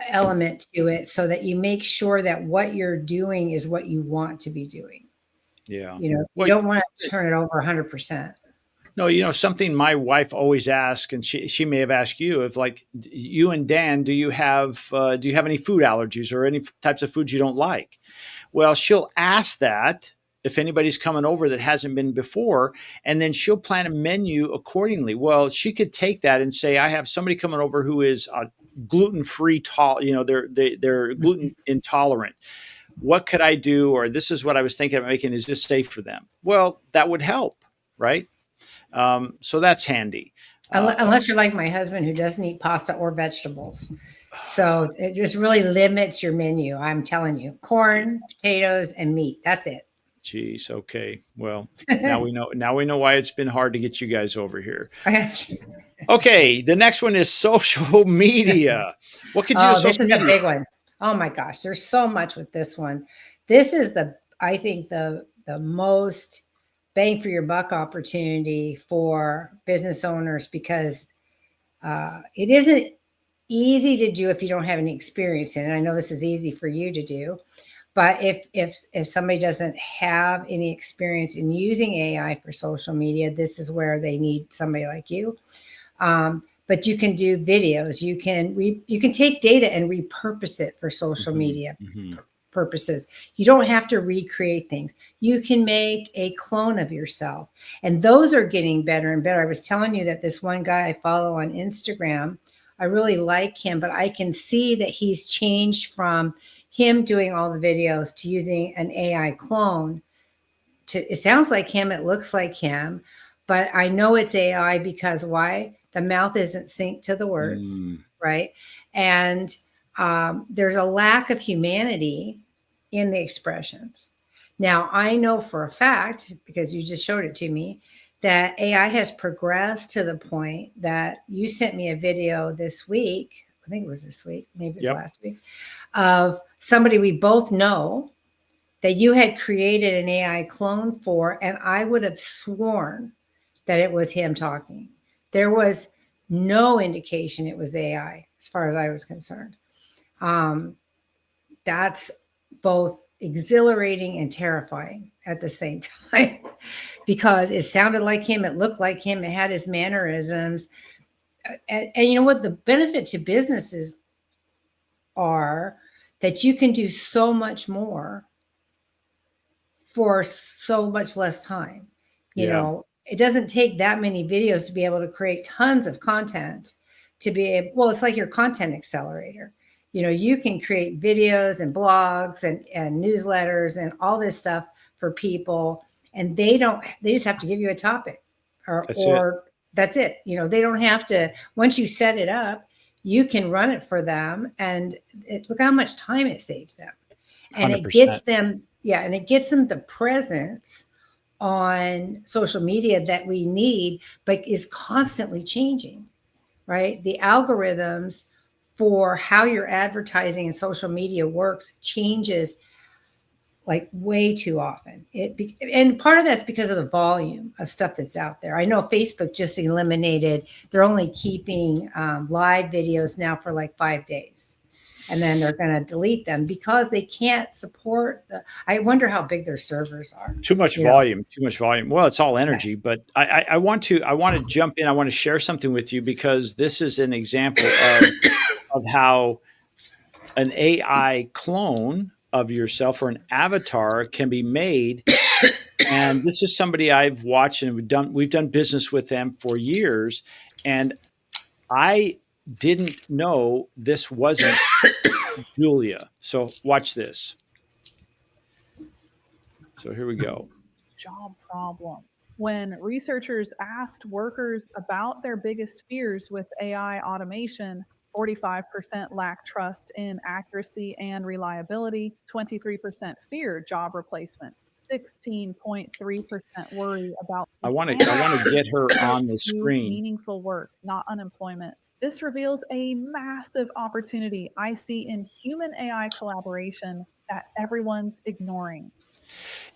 element to it so that you make sure that what you're doing is what you want to be doing. Yeah. You Well, don't want to turn it over 100%. no, something my wife always asks, and she may have asked you, if like you and Dan, do you have any food allergies or any types of foods you don't like? Well, she'll ask that if anybody's coming over that hasn't been before, and then she'll plan a menu accordingly. Well, she could take that and say, I have somebody coming over who is gluten-free, they're gluten intolerant. What could I do? Or this is what I was thinking of making. Is this safe for them? Well, that would help, right? So that's handy. Unless you're like my husband who doesn't eat pasta or vegetables. So it just really limits your menu. I'm telling you, corn, potatoes, and meat. That's it. Geez. Okay. Well, now we know. Now we know why it's been hard to get you guys over here. Okay. The next one is social media. What could you do? Oh, this Social is a media? big one. Oh my gosh, there's so much with this one. This is I think the most bang for your buck opportunity for business owners, because it isn't easy to do if you don't have any experience in it. I know this is easy for you to do, but if somebody doesn't have any experience in using AI for social media, this is where they need somebody like you. But you can do videos. You can take data and repurpose it for social media purposes. You don't have to recreate things. You can make a clone of yourself, and those are getting better and better. I was telling you that this one guy I follow on Instagram, I really like him, but I can see that he's changed from him doing all the videos to using an AI clone. It sounds like him, it looks like him, but I know it's AI because why? The mouth isn't synced to the words, right? And there's a lack of humanity in the expressions. Now, I know for a fact, because you just showed it to me, that AI has progressed to the point that you sent me a video this week. I think it was this week, maybe it was last week, of somebody we both know that you had created an AI clone for, and I would have sworn that it was him talking. There was no indication it was AI as far as I was concerned. That's both exhilarating and terrifying at the same time, because it sounded like him, it looked like him, it had his mannerisms. And you know what the benefit to businesses are? That you can do so much more for so much less time. You know, it doesn't take that many videos to be able to create tons of content to be able, well, it's like your content accelerator. You know, you can create videos and blogs and newsletters and all this stuff for people, and they just have to give you a topic or that's it. You know, they don't have to, once you set it up, you can run it for them, and look how much time it saves them. And 100%. it gets them, and it gets them the presence on social media that we need, but is constantly changing, right? The algorithms for how your advertising and social media works changes like way too often. And part of that's because of the volume of stuff that's out there. I know Facebook just eliminated, they're only keeping live videos now for like 5 days. and then they're going to delete them because they can't support I wonder how big their servers are. Too much You know, volume, too much volume. Well, it's all yeah. energy, but I want to jump in. I want to share something with you because this is an example of how an AI clone of yourself or an avatar can be made. And this is somebody I've watched and we've done business with them for years. And I didn't know this wasn't Julia. So watch this. So here we go. Job problem. When researchers asked workers about their biggest fears with AI automation, 45% lack trust in accuracy and reliability, 23% fear job replacement, 16.3% worry about I want to get her on the do screen. meaningful work, not unemployment. This reveals a massive opportunity I see in human AI collaboration that everyone's ignoring.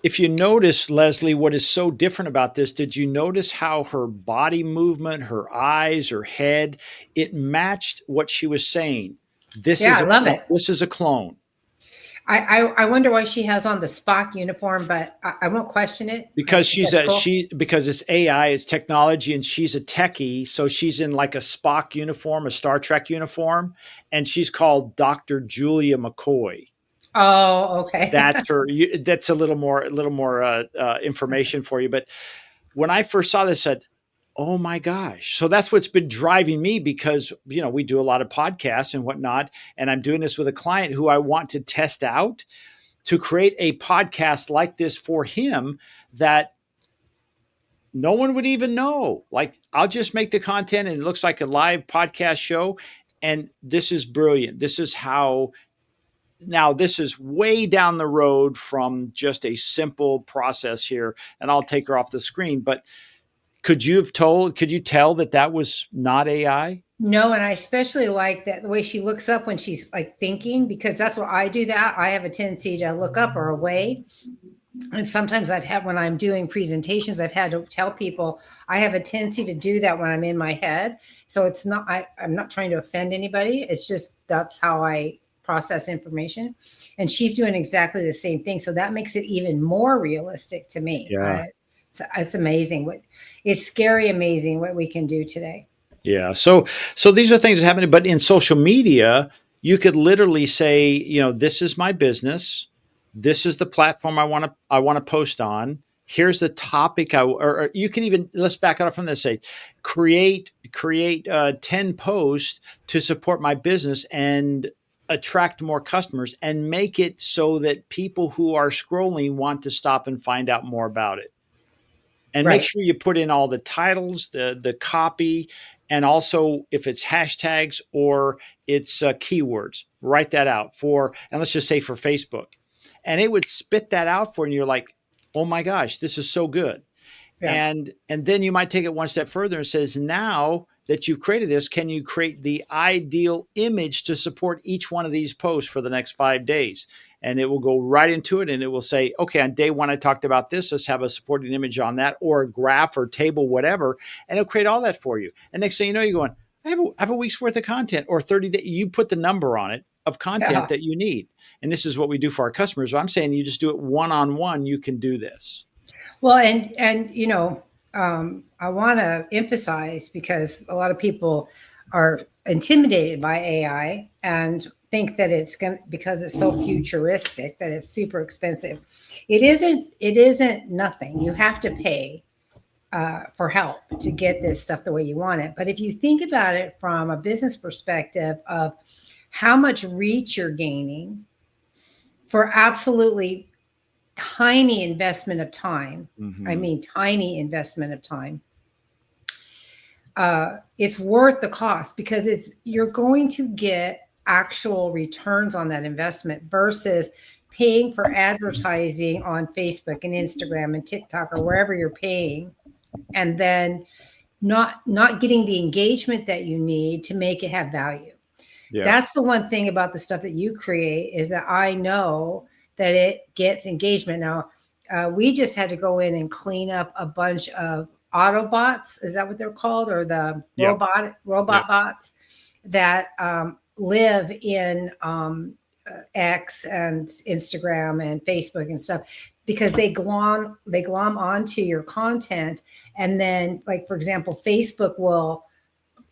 If you notice, Leslie, what is so different about this, did you notice how her body movement, her eyes, her head, it matched what she was saying? Yeah, I love it. This is a clone. I wonder why she has on the Spock uniform, but I won't question it. Because cool. because it's AI, it's technology, and she's a techie, so she's in like a Spock uniform, a Star Trek uniform, and she's called Dr. Julia McCoy. Oh, okay. That's her. That's a little more information for you. But when I first saw this, I said, "Oh my gosh!" So that's what's been driving me because we do a lot of podcasts and whatnot, and I'm doing this with a client who I want to test out to create a podcast like this for him that no one would even know. Like I'll just make the content and it looks like a live podcast show, and this is brilliant. This is how. Now, this is way down the road from just a simple process here, and I'll take her off the screen. But could you tell that was not AI? No, and I especially like that the way she looks up when she's like thinking, because that's what I do. That I have a tendency to look up or away. And sometimes when I'm doing presentations, I've had to tell people I have a tendency to do that when I'm in my head. So it's not, I'm not trying to offend anybody. It's just, that's how I process information. And she's doing exactly the same thing. So that makes it even more realistic to me. Yeah. It's amazing. It's scary, amazing what we can do today. Yeah. So these are things that happen, but in social media, you could literally say, this is my business. This is the platform I want to post on. Here's the topic or you can even, let's back it up from this, say, create 10 posts to support my business and attract more customers and make it so that people who are scrolling want to stop and find out more about it. And make sure you put in all the titles, the copy, and also if it's hashtags or it's keywords, write that out and let's just say for Facebook. And it would spit that out for you. And you're like, oh my gosh, this is so good. Yeah. And then you might take it one step further and says, now that you've created this, can you create the ideal image to support each one of these posts for the next 5 days? And it will go right into it and it will say, okay, on day 1, I talked about this. Let's have a supporting image on that or a graph or table, whatever. And it'll create all that for you. And next thing you know, you're going, I have a week's worth of content or 30 days. You put the number on it of content that you need. And this is what we do for our customers. But I'm saying you just do it one-on-one. You can do this. Well, and I want to emphasize, because a lot of people are intimidated by AI and think that because it's so futuristic, that it's super expensive. It isn't nothing. You have to pay for help to get this stuff the way you want it. But if you think about it from a business perspective of how much reach you're gaining for absolutely tiny investment of time. Mm-hmm. I mean, tiny investment of time. It's worth the cost because you're going to get actual returns on that investment versus paying for advertising on Facebook and Instagram and TikTok or wherever you're paying, and then not getting the engagement that you need to make it have value. Yeah. That's the one thing about the stuff that you create is that I know that it gets engagement. Now, we just had to go in and clean up a bunch of Autobots. Is that what they're called? Or the robot bots that live in X and Instagram and Facebook and stuff, because they glom onto your content. And then, like, for example, Facebook will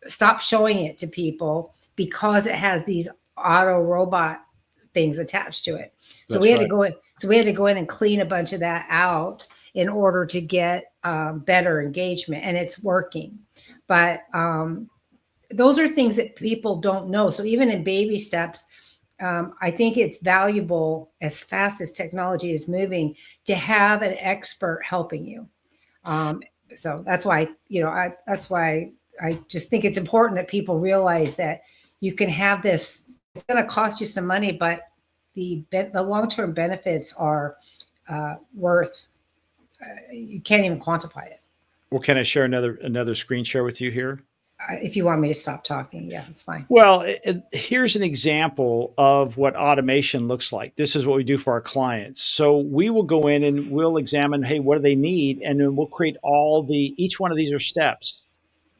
stop showing it to people because it has these auto robot things attached to it. So That's we had right. to go in. So we had to go in and clean a bunch of that out in order to get better engagement, and it's working. But those are things that people don't know. So even in baby steps, I think it's valuable, as fast as technology is moving, to have an expert helping you. So that's why, that's why I just think it's important that people realize that you can have this. It's going to cost you some money, but the long-term benefits are worth. You can't even quantify it. Well, can I share another screen share with you here? If you want me to stop talking, yeah, it's fine. Well, here's an example of what automation looks like. This is what we do for our clients. So we will go in and we'll examine, hey, what do they need? And then we'll create each one of these are steps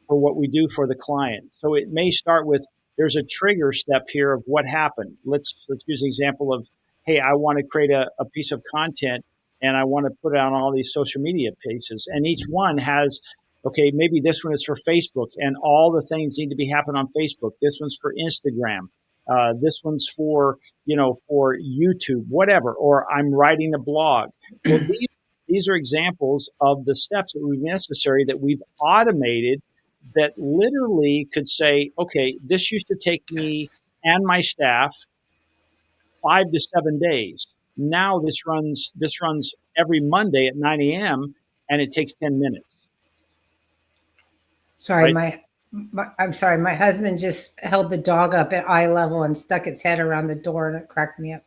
for what we do for the client. So it may start with, there's a trigger step here of what happened. Let's use the example of, hey, I want to create a piece of content and I want to put it on all these social media pieces. And each one has, okay, maybe this one is for Facebook and all the things need to be happening on Facebook. This one's for Instagram. This one's for YouTube, whatever, or I'm writing a blog. Well, these are examples of the steps that would be necessary that we've automated, that literally could say, okay, this used to take me and my staff 5 to 7 days. Now this runs every Monday at 9 a.m. and it takes 10 minutes. Sorry, Right? I'm sorry. My husband just held the dog up at eye level and stuck its head around the door, and it cracked me up.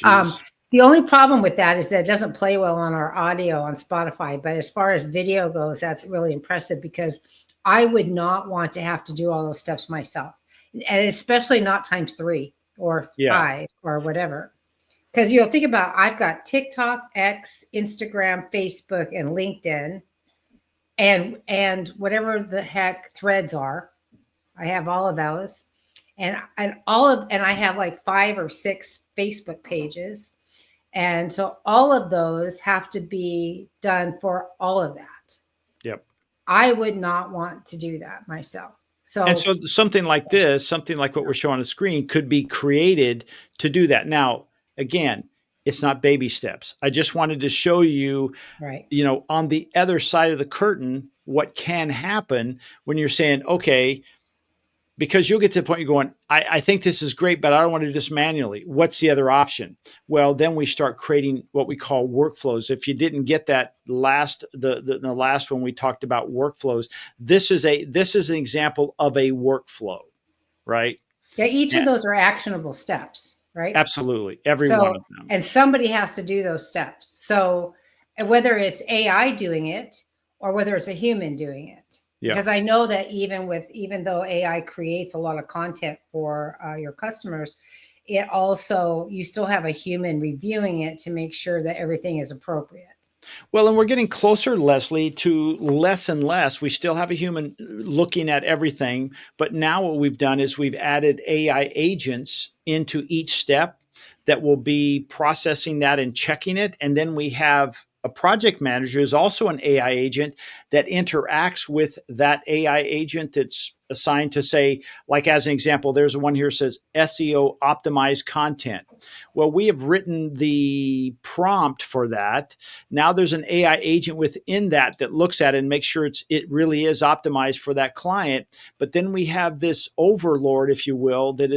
Jeez. The only problem with that is that it doesn't play well on our audio on Spotify. But as far as video goes, that's really impressive, because I would not want to have to do all those steps myself, and especially not times 3 or Yeah. 5 or whatever. Because think about, I've got TikTok, X, Instagram, Facebook, and LinkedIn, and whatever the heck Threads are. I have all of those, and I have like 5 or 6 Facebook pages. And so all of those have to be done for all of that. Yep. I would not want to do that myself. And so something like this, something like what we're showing on the screen, could be created to do that. Now, again, it's not baby steps. I just wanted to show you, right. On the other side of the curtain, what can happen when you're saying, okay, because you'll get to the point you're going, I think this is great, but I don't want to do this manually. What's the other option? Well, then we start creating what we call workflows. If you didn't get that the last one we talked about workflows, this is an example of a workflow, right? Yeah, each of those are actionable steps, right? Absolutely, every one of them. And somebody has to do those steps. So whether it's AI doing it or whether it's a human doing it. Yeah. Because I know that even though AI creates a lot of content for your customers, it also, you still have a human reviewing it to make sure that everything is appropriate. Well, and we're getting closer, Leslie, to less and less. We still have a human looking at everything, but now what we've done is we've added AI agents into each step that will be processing that and checking it. And then we have a project manager is also an AI agent that interacts with that AI agent that's assigned to say, like as an example, there's one here that says SEO optimized content. Well, we have written the prompt for that. Now there's an AI agent within that looks at it and makes sure it really is optimized for that client. But then we have this overlord, if you will, that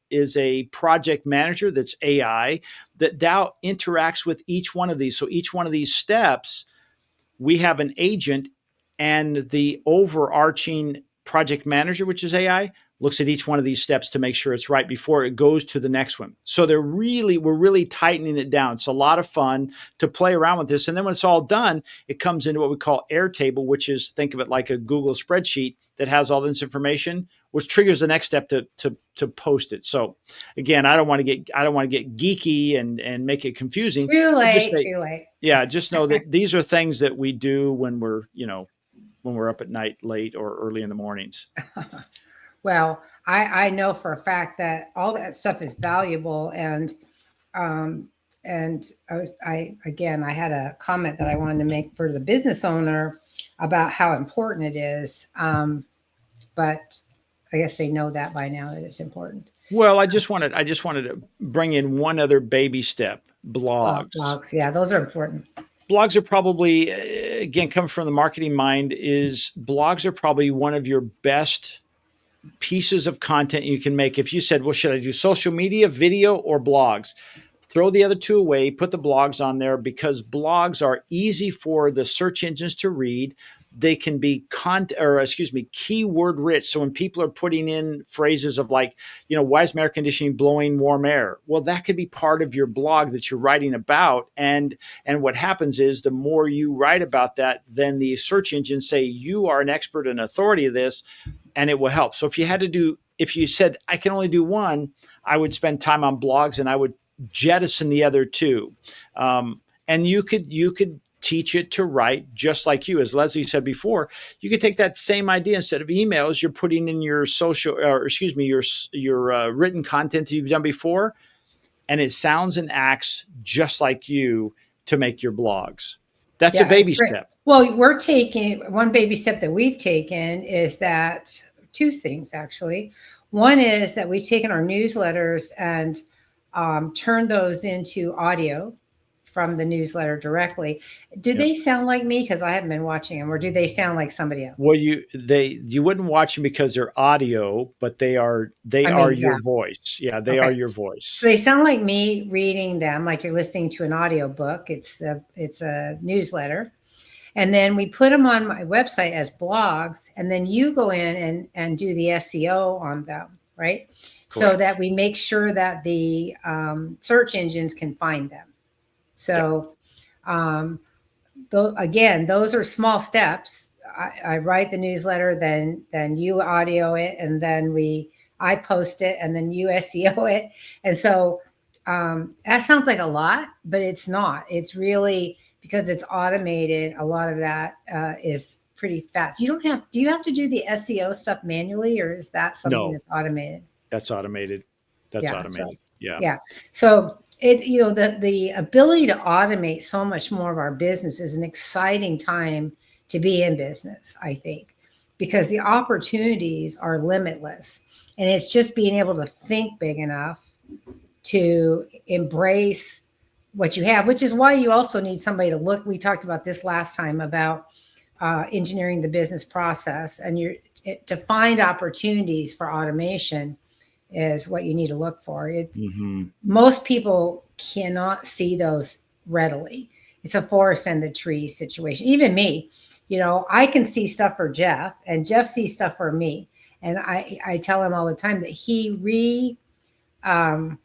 is a project manager that's AI that now interacts with each one of these. So each one of these steps, we have an agent, and the overarching project manager, which is AI, looks at each one of these steps to make sure it's right before it goes to the next one. So we're really tightening it down. It's a lot of fun to play around with this. And then when it's all done, it comes into what we call Airtable, which is, think of it like a Google spreadsheet that has all this information, which triggers the next step to post it. So again, I don't want to get geeky and make it confusing. Too late. Yeah, just know that these are things that we do when we're up at night late or early in the mornings. Well, I know for a fact that all that stuff is valuable, um, again, I had a comment that I wanted to make for the business owner about how important it is. But I guess they know that by now that it's important. Well, I just wanted to bring in one other baby step, Well, blogs. blogs, yeah, those are important. Blogs are probably, again, coming from the marketing mind, is blogs are probably one of your best pieces of content you can make. If you said, well, should I do social media, video, or blogs? Throw the other two away, put the blogs on there, because blogs are easy for the search engines to read. They can be keyword rich. So when people are putting in phrases of like, why is air conditioning blowing warm air? Well, that could be part of your blog that you're writing about. And what happens is the more you write about that, then the search engines say you are an expert and authority of this, and it will help. So if you said I can only do one, I would spend time on blogs and I would jettison the other two. And you could teach it to write just like you. As Leslie said before, you could take that same idea, instead of emails, you're putting in your your written content that you've done before, and it sounds and acts just like you to make your blogs. That's a Yeah, it's baby great. step. Well, we're taking one baby step that we've taken is that two things actually. One is that we've taken our newsletters and turned those into audio from the newsletter directly. Do Yeah. they sound like me? Because I haven't been watching them, or do they sound like somebody Well, else? you wouldn't watch them because they're audio, but they are I mean, your yeah. voice. Yeah, they are Okay. your So voice. they sound like me reading them, like you're listening to an audio book. It's a newsletter. And then we put them on my website as blogs, and then you go in and do the SEO on them, right? So that Correct. we make sure that the search engines can find them. Yep. So, um, again, those are small steps. I write the newsletter, then you audio it, and then I post it, and then you SEO it. And so that sounds like a lot, but it's not. It's really because it's automated. A lot of that is pretty fast. You don't have. Do you have to do the SEO stuff manually, or is that something No, that's automated? that's automated. That's Yeah. So automated. Yeah. yeah. So the ability to automate so much more of our business is an exciting time to be in business, I think, because the opportunities are limitless. And it's just being able to think big enough to embrace what you have, which is why you also need somebody to look. We talked about this last time about engineering the business process, and to find opportunities for automation is what you need to look for. Hmm. Most people cannot see those readily. It's a forest and the trees situation. Even me, I can see stuff for Jeff, and Jeff sees stuff for me. And I tell him all the time that he um,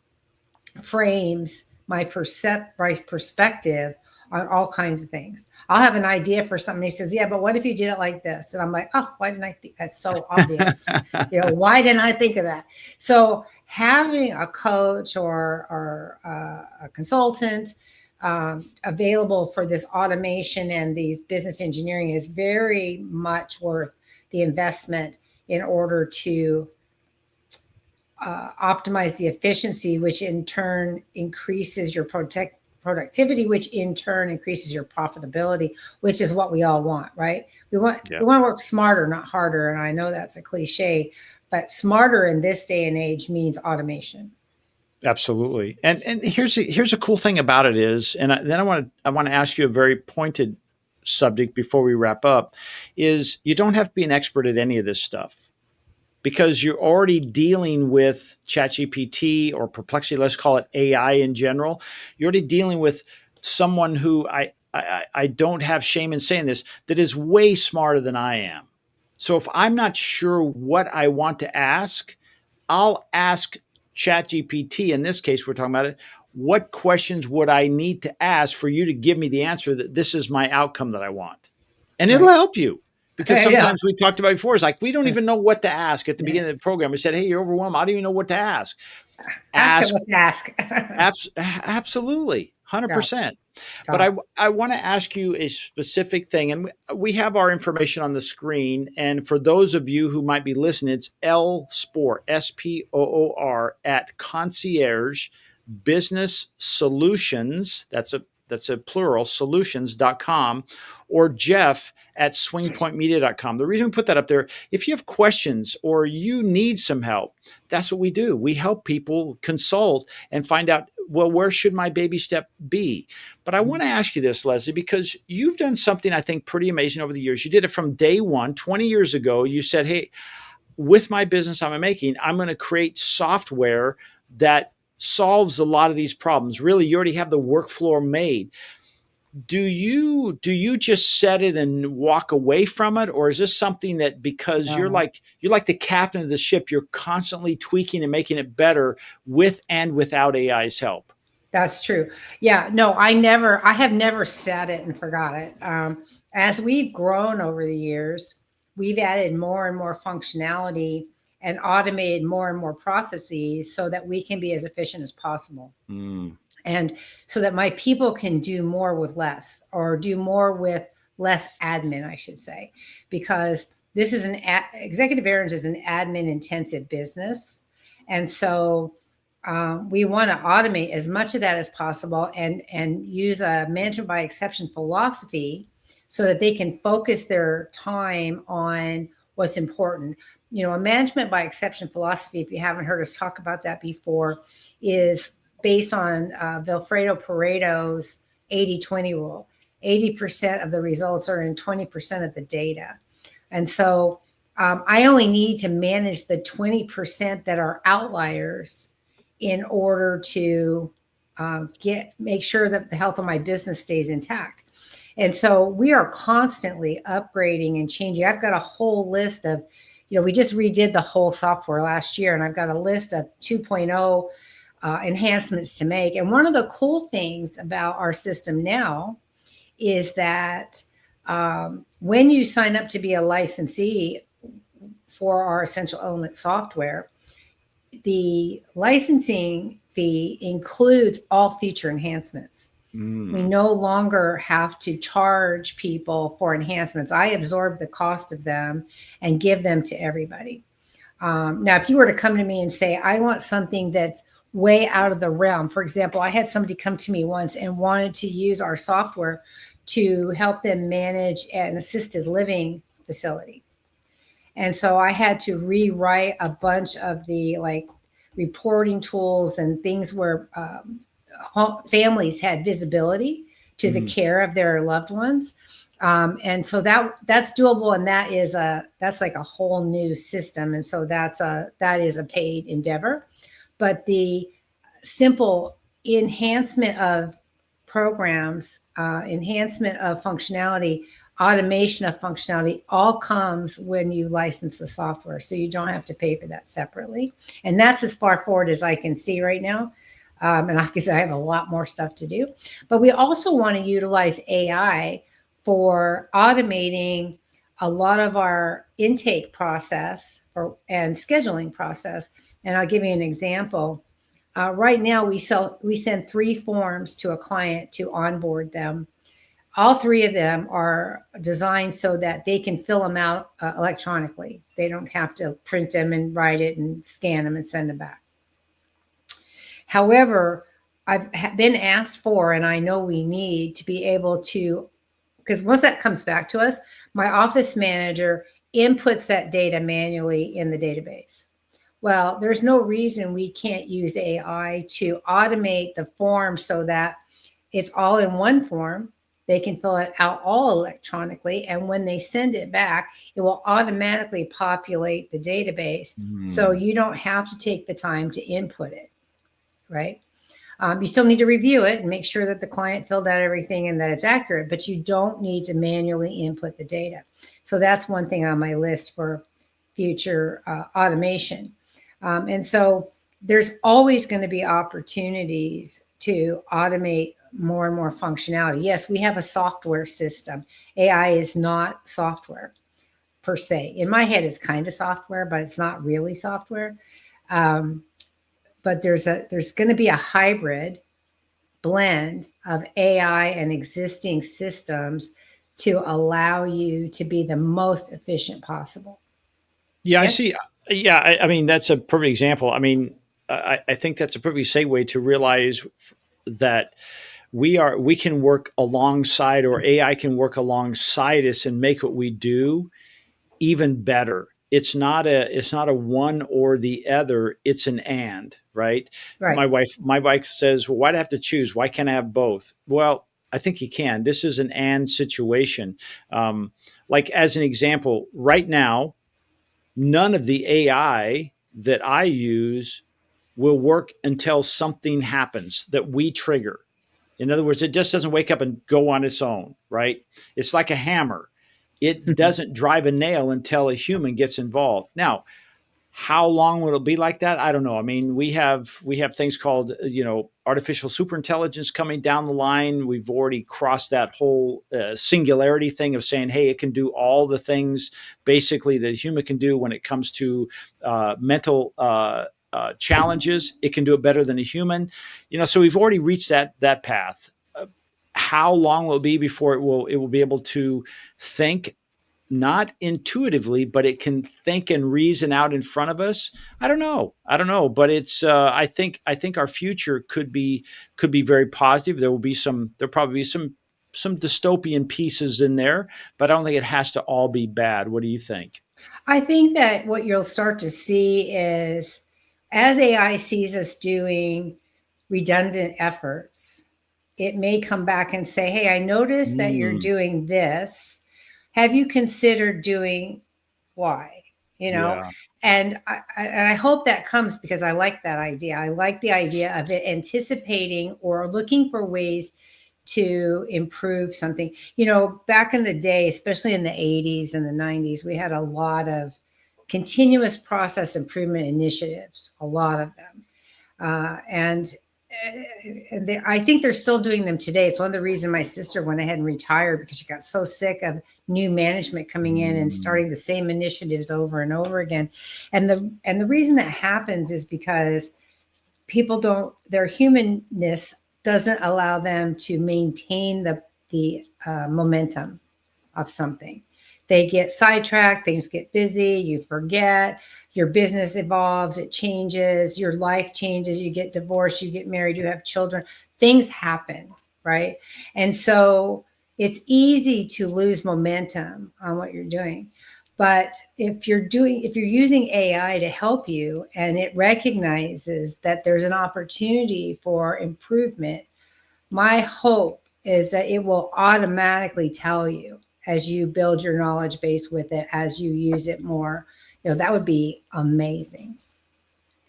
frames my perspective on all kinds of things. I'll have an idea for something. He says, "Yeah, but what if you did it like this?" And I'm like, "Oh, why didn't I think that's so obvious? Why didn't I think of that?" So having a coach or a consultant available for this automation and these business engineering is very much worth the investment in order to optimize the efficiency, which in turn increases your productivity, which in turn increases your profitability, which is what we all want, right? We want Yeah. we want to work smarter, not harder. And I know that's a cliche, but smarter in this day and age means automation. Absolutely. And here's a cool thing about it is, and then I want to ask you a very pointed subject before we wrap up, is you don't have to be an expert at any of this stuff, because you're already dealing with ChatGPT or Perplexity, let's call it AI in general. You're already dealing with someone who I don't have shame in saying this, that is way smarter than I am. So if I'm not sure what I want to ask, I'll ask ChatGPT. In this case, we're talking about it. What questions would I need to ask for you to give me the answer that this is my outcome that I want? And it'll Right. help you. Because Yeah. sometimes we talked about before, it's like we don't even know what to ask at the Yeah. beginning of the program. We said, "Hey, you're overwhelmed. I don't even know what to ask." Ask it Ask, what to ask. absolutely, Yeah. 100%. But Yeah. I want to ask you a specific thing, and we have our information on the screen. And for those of you who might be listening, it's L Sport, SPOOR at Concierge Business Solutions. That's a plural, solutions.com, or Jeff at swingpointmedia.com. The reason we put that up there, if you have questions or you need some help, that's what we do. We help people consult and find out, well, where should my baby step be? But I want to ask you this, Leslie, because you've done something I think pretty amazing over the years. You did it from day one, 20 years ago. You said, hey, with my business I'm making, I'm going to create software that solves a lot of these problems. Really, you already have the workflow made. Do you just set it and walk away from it, or is this something that, because you're No. like the captain of the ship, you're constantly tweaking and making it better with and without AI's help? That's true. Yeah, no, I have never said it and forgot it. As we've grown over the years, we've added more and more functionality and automated more and more processes so that we can be as efficient as possible. Mm. And so that my people can do more with less, or do more with less admin, I should say, because this is executive errands is an admin intensive business. And so we want to automate as much of that as possible, and use a management by exception philosophy so that they can focus their time on what's important. You know, a management by exception philosophy, if you haven't heard us talk about that before, is based on Vilfredo Pareto's 80-20 rule. 80% of the results are in 20% of the data. And so I only need to manage the 20% that are outliers in order to make sure that the health of my business stays intact. And so we are constantly upgrading and changing. I've got a whole list of, we just redid the whole software last year, and I've got a list of 2.0 enhancements to make. And one of the cool things about our system now is that when you sign up to be a licensee for our Essential Element software, the licensing fee includes all feature enhancements. We no longer have to charge people for enhancements. I absorb the cost of them and give them to everybody. Now, if you were to come to me and say, I want something that's way out of the realm. For example, I had somebody come to me once and wanted to use our software to help them manage an assisted living facility. And so I had to rewrite a bunch of the reporting tools and things where families had visibility to the care of their loved ones. And so that's doable. And that's like a whole new system. And so that is a paid endeavor. But the simple enhancement of programs, enhancement of functionality, automation of functionality, all comes when you license the software. So you don't have to pay for that separately. And that's as far forward as I can see right now. And obviously I have a lot more stuff to do. But we also want to utilize AI for automating a lot of our intake process and scheduling process. And I'll give you an example. Right now, we send 3 forms to a client to onboard them. All 3 of them are designed so that they can fill them out electronically. They don't have to print them and write it and scan them and send them back. However, I've been asked for, and I know we need to be able to, because once that comes back to us, my office manager inputs that data manually in the database. Well, there's no reason we can't use AI to automate the form so that it's all in one form. They can fill it out all electronically. And when they send it back, it will automatically populate the database. So you don't have to take the time to input it, right? You still need to review it and make sure that the client filled out everything and that it's accurate, but you don't need to manually input the data. So that's one thing on my list for future automation. And so there's always going to be opportunities to automate more and more functionality. Yes, we have a software system. AI is not software per se. In my head, it's kind of software, but it's not really software. But there's going to be a hybrid blend of AI and existing systems to allow you to be the most efficient possible. Yeah, I Yep. see. Yeah, I mean that's a perfect example. I mean, I think that's a perfect segue to realize that we can work alongside, or AI can work alongside us and make what we do even better. It's not a one or the other. It's an and, right? Right. My wife says, "Well, why do I have to choose? Why can't I have both?" Well, I think you can. This is an and situation. Like as an example, right now, none of the AI that I use will work until something happens that we trigger. In other words, it just doesn't wake up and go on its own, right? It's like a hammer. It doesn't drive a nail until a human gets involved. Now, how long will it be like that? I don't know. I mean, we have things called artificial superintelligence coming down the line. We've already crossed that whole singularity thing of saying, hey, it can do all the things basically that a human can do when it comes to mental challenges. It can do it better than a human. So we've already reached that path. How long will it be before it will be able to think, not intuitively, but it can think and reason out in front of us? I don't know, but it's I think our future could be very positive. There'll probably be some dystopian pieces in there, but I don't think it has to all be bad. What do you think? I think that what you'll start to see is as AI sees us doing redundant efforts, it may come back and say, hey, I noticed that you're Mm, doing this. Have you considered doing Y? You know, yeah. and I hope that comes because I like that idea. I like the idea of it anticipating or looking for ways to improve something. Back in the day, especially in the 80s and the 90s, we had a lot of continuous process improvement initiatives, a lot of them. And I think they're still doing them today. It's one of the reasons my sister went ahead and retired, because she got so sick of new management coming in and Mm. starting the same initiatives over and over again. And the reason that happens is because people don't, their humanness doesn't allow them to maintain the momentum of something. They get sidetracked, things get busy, you forget, your business evolves, it changes, your life changes, you get divorced, you get married, you have children, things happen, right? And so it's easy to lose momentum on what you're doing. But if you're using AI to help you and it recognizes that there's an opportunity for improvement, my hope is that it will automatically tell you as you build your knowledge base with it, as you use it more. That would be amazing.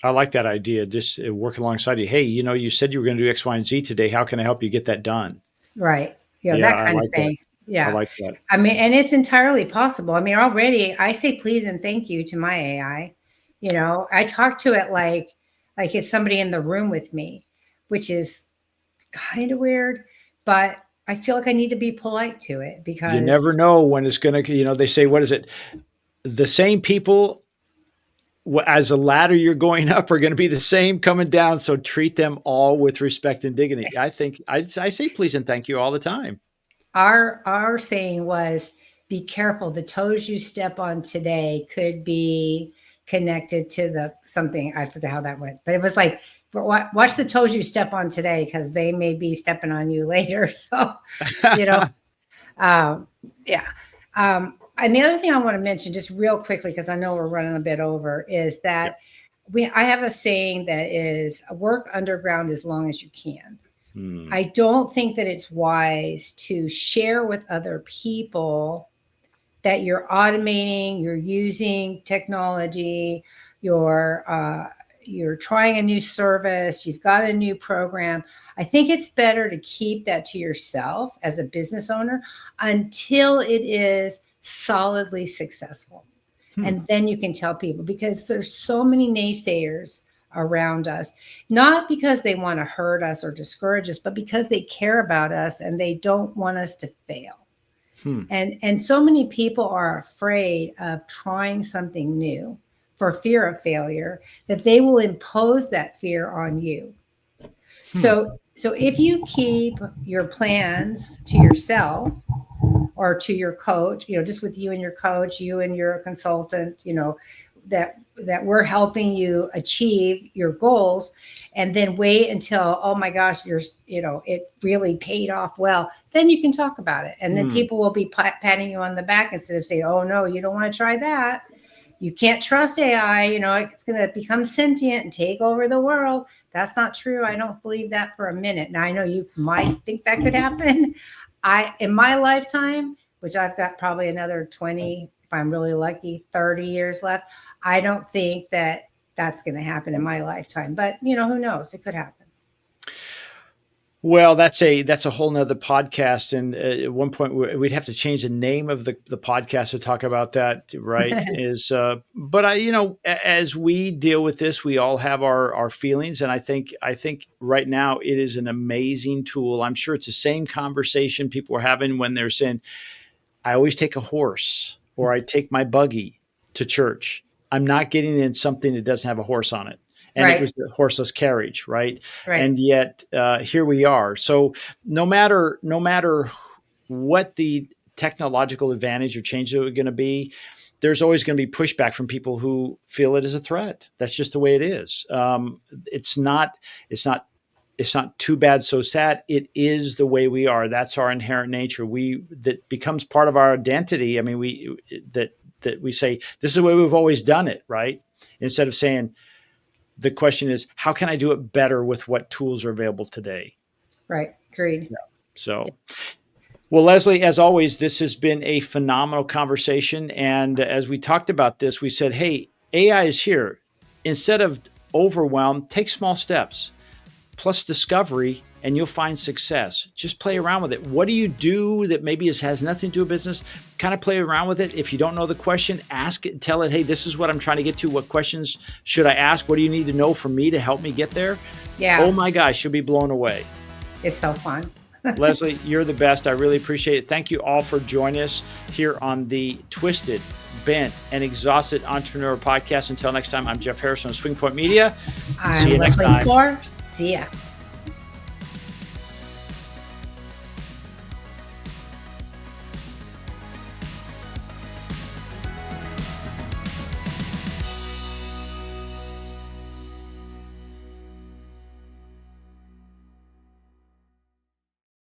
I like that idea. Just work alongside you. Hey, you said you were going to do X, Y, and Z today. How can I help you get that done? Right. Yeah, That I kind of like that. thing. I Yeah. like that. I mean, and it's entirely possible. I mean, already I say please and thank you to my AI. I talk to it like it's somebody in the room with me, which is kind of weird, but I feel like I need to be polite to it You never because know when it's going to, they say, what is it? The same people as a ladder you're going up are going to be the same coming down. So treat them all with respect and dignity. I think I say please and thank you all the time. our saying was, be careful, the toes you step on today could be connected to the something. I forget how that went, but it was like, watch the toes you step on today because they may be stepping on you later. So, you know, um, yeah. And the other thing I want to mention just real quickly, because I know we're running a bit over, is Yep. that I have a saying that is, work underground as long as you can. Hmm. I don't think that it's wise to share with other people that you're automating, you're using technology, you're trying a new service, you've got a new program. I think it's better to keep that to yourself as a business owner until it is solidly successful. Hmm. And then you can tell people, because there's so many naysayers around us, not because they want to hurt us or discourage us, but because they care about us and they don't want us to fail. Hmm. And so many people are afraid of trying something new for fear of failure, that they will impose that fear on you. Hmm. So So if you keep your plans to yourself or to your coach, just with you and your coach, you and your consultant, that we're helping you achieve your goals, and then wait until, oh my gosh, it really paid off well, then you can talk about it. And then people will be patting you on the back instead of saying, oh no, you don't want to try that. You can't trust AI, it's going to become sentient and take over the world. That's not true. I don't believe that for a minute. Now I know you might think that could happen. In my lifetime, which I've got probably another 20, if I'm really lucky, 30 years left, I don't think that that's going to happen in my lifetime. But, who knows? It could happen. Well, that's a whole nother podcast. And at one point we'd have to change the name of the podcast to talk about that. Right. But as we deal with this, we all have our feelings. And I think right now it is an amazing tool. I'm sure it's the same conversation people are having when they're saying, I always take a horse or I take my buggy to church. I'm not getting in something that doesn't have a horse on it. And It was the horseless carriage, right? And yet here we are. So no matter what the technological advantage or change are going to be, there's always going to be pushback from people who feel it is a threat. That's just the way it is. It's not too bad, so sad. It is the way we are. That's our inherent nature. That becomes part of our identity. I mean, we say this is the way we've always done it, right? Instead of saying, the question is, how can I do it better with what tools are available today? Right. Agreed. Yeah. So, well, Leslie, as always, this has been a phenomenal conversation. And as we talked about this, we said, hey, AI is here. Instead of overwhelm, take small steps, plus discovery, and you'll find success. Just play around with it. What do you do that maybe has nothing to do with business? Kind of play around with it. If you don't know the question, ask it, tell it, hey, this is what I'm trying to get to. What questions should I ask? What do you need to know from me to help me get there? Yeah. Oh my gosh, you'll be blown away. It's so fun. Leslie, you're the best. I really appreciate it. Thank you all for joining us here on the Twisted, Bent, and Exhausted Entrepreneur Podcast. Until next time, I'm Jeff Harrison of Swing Point Media. I'm Leslie Spore. See ya.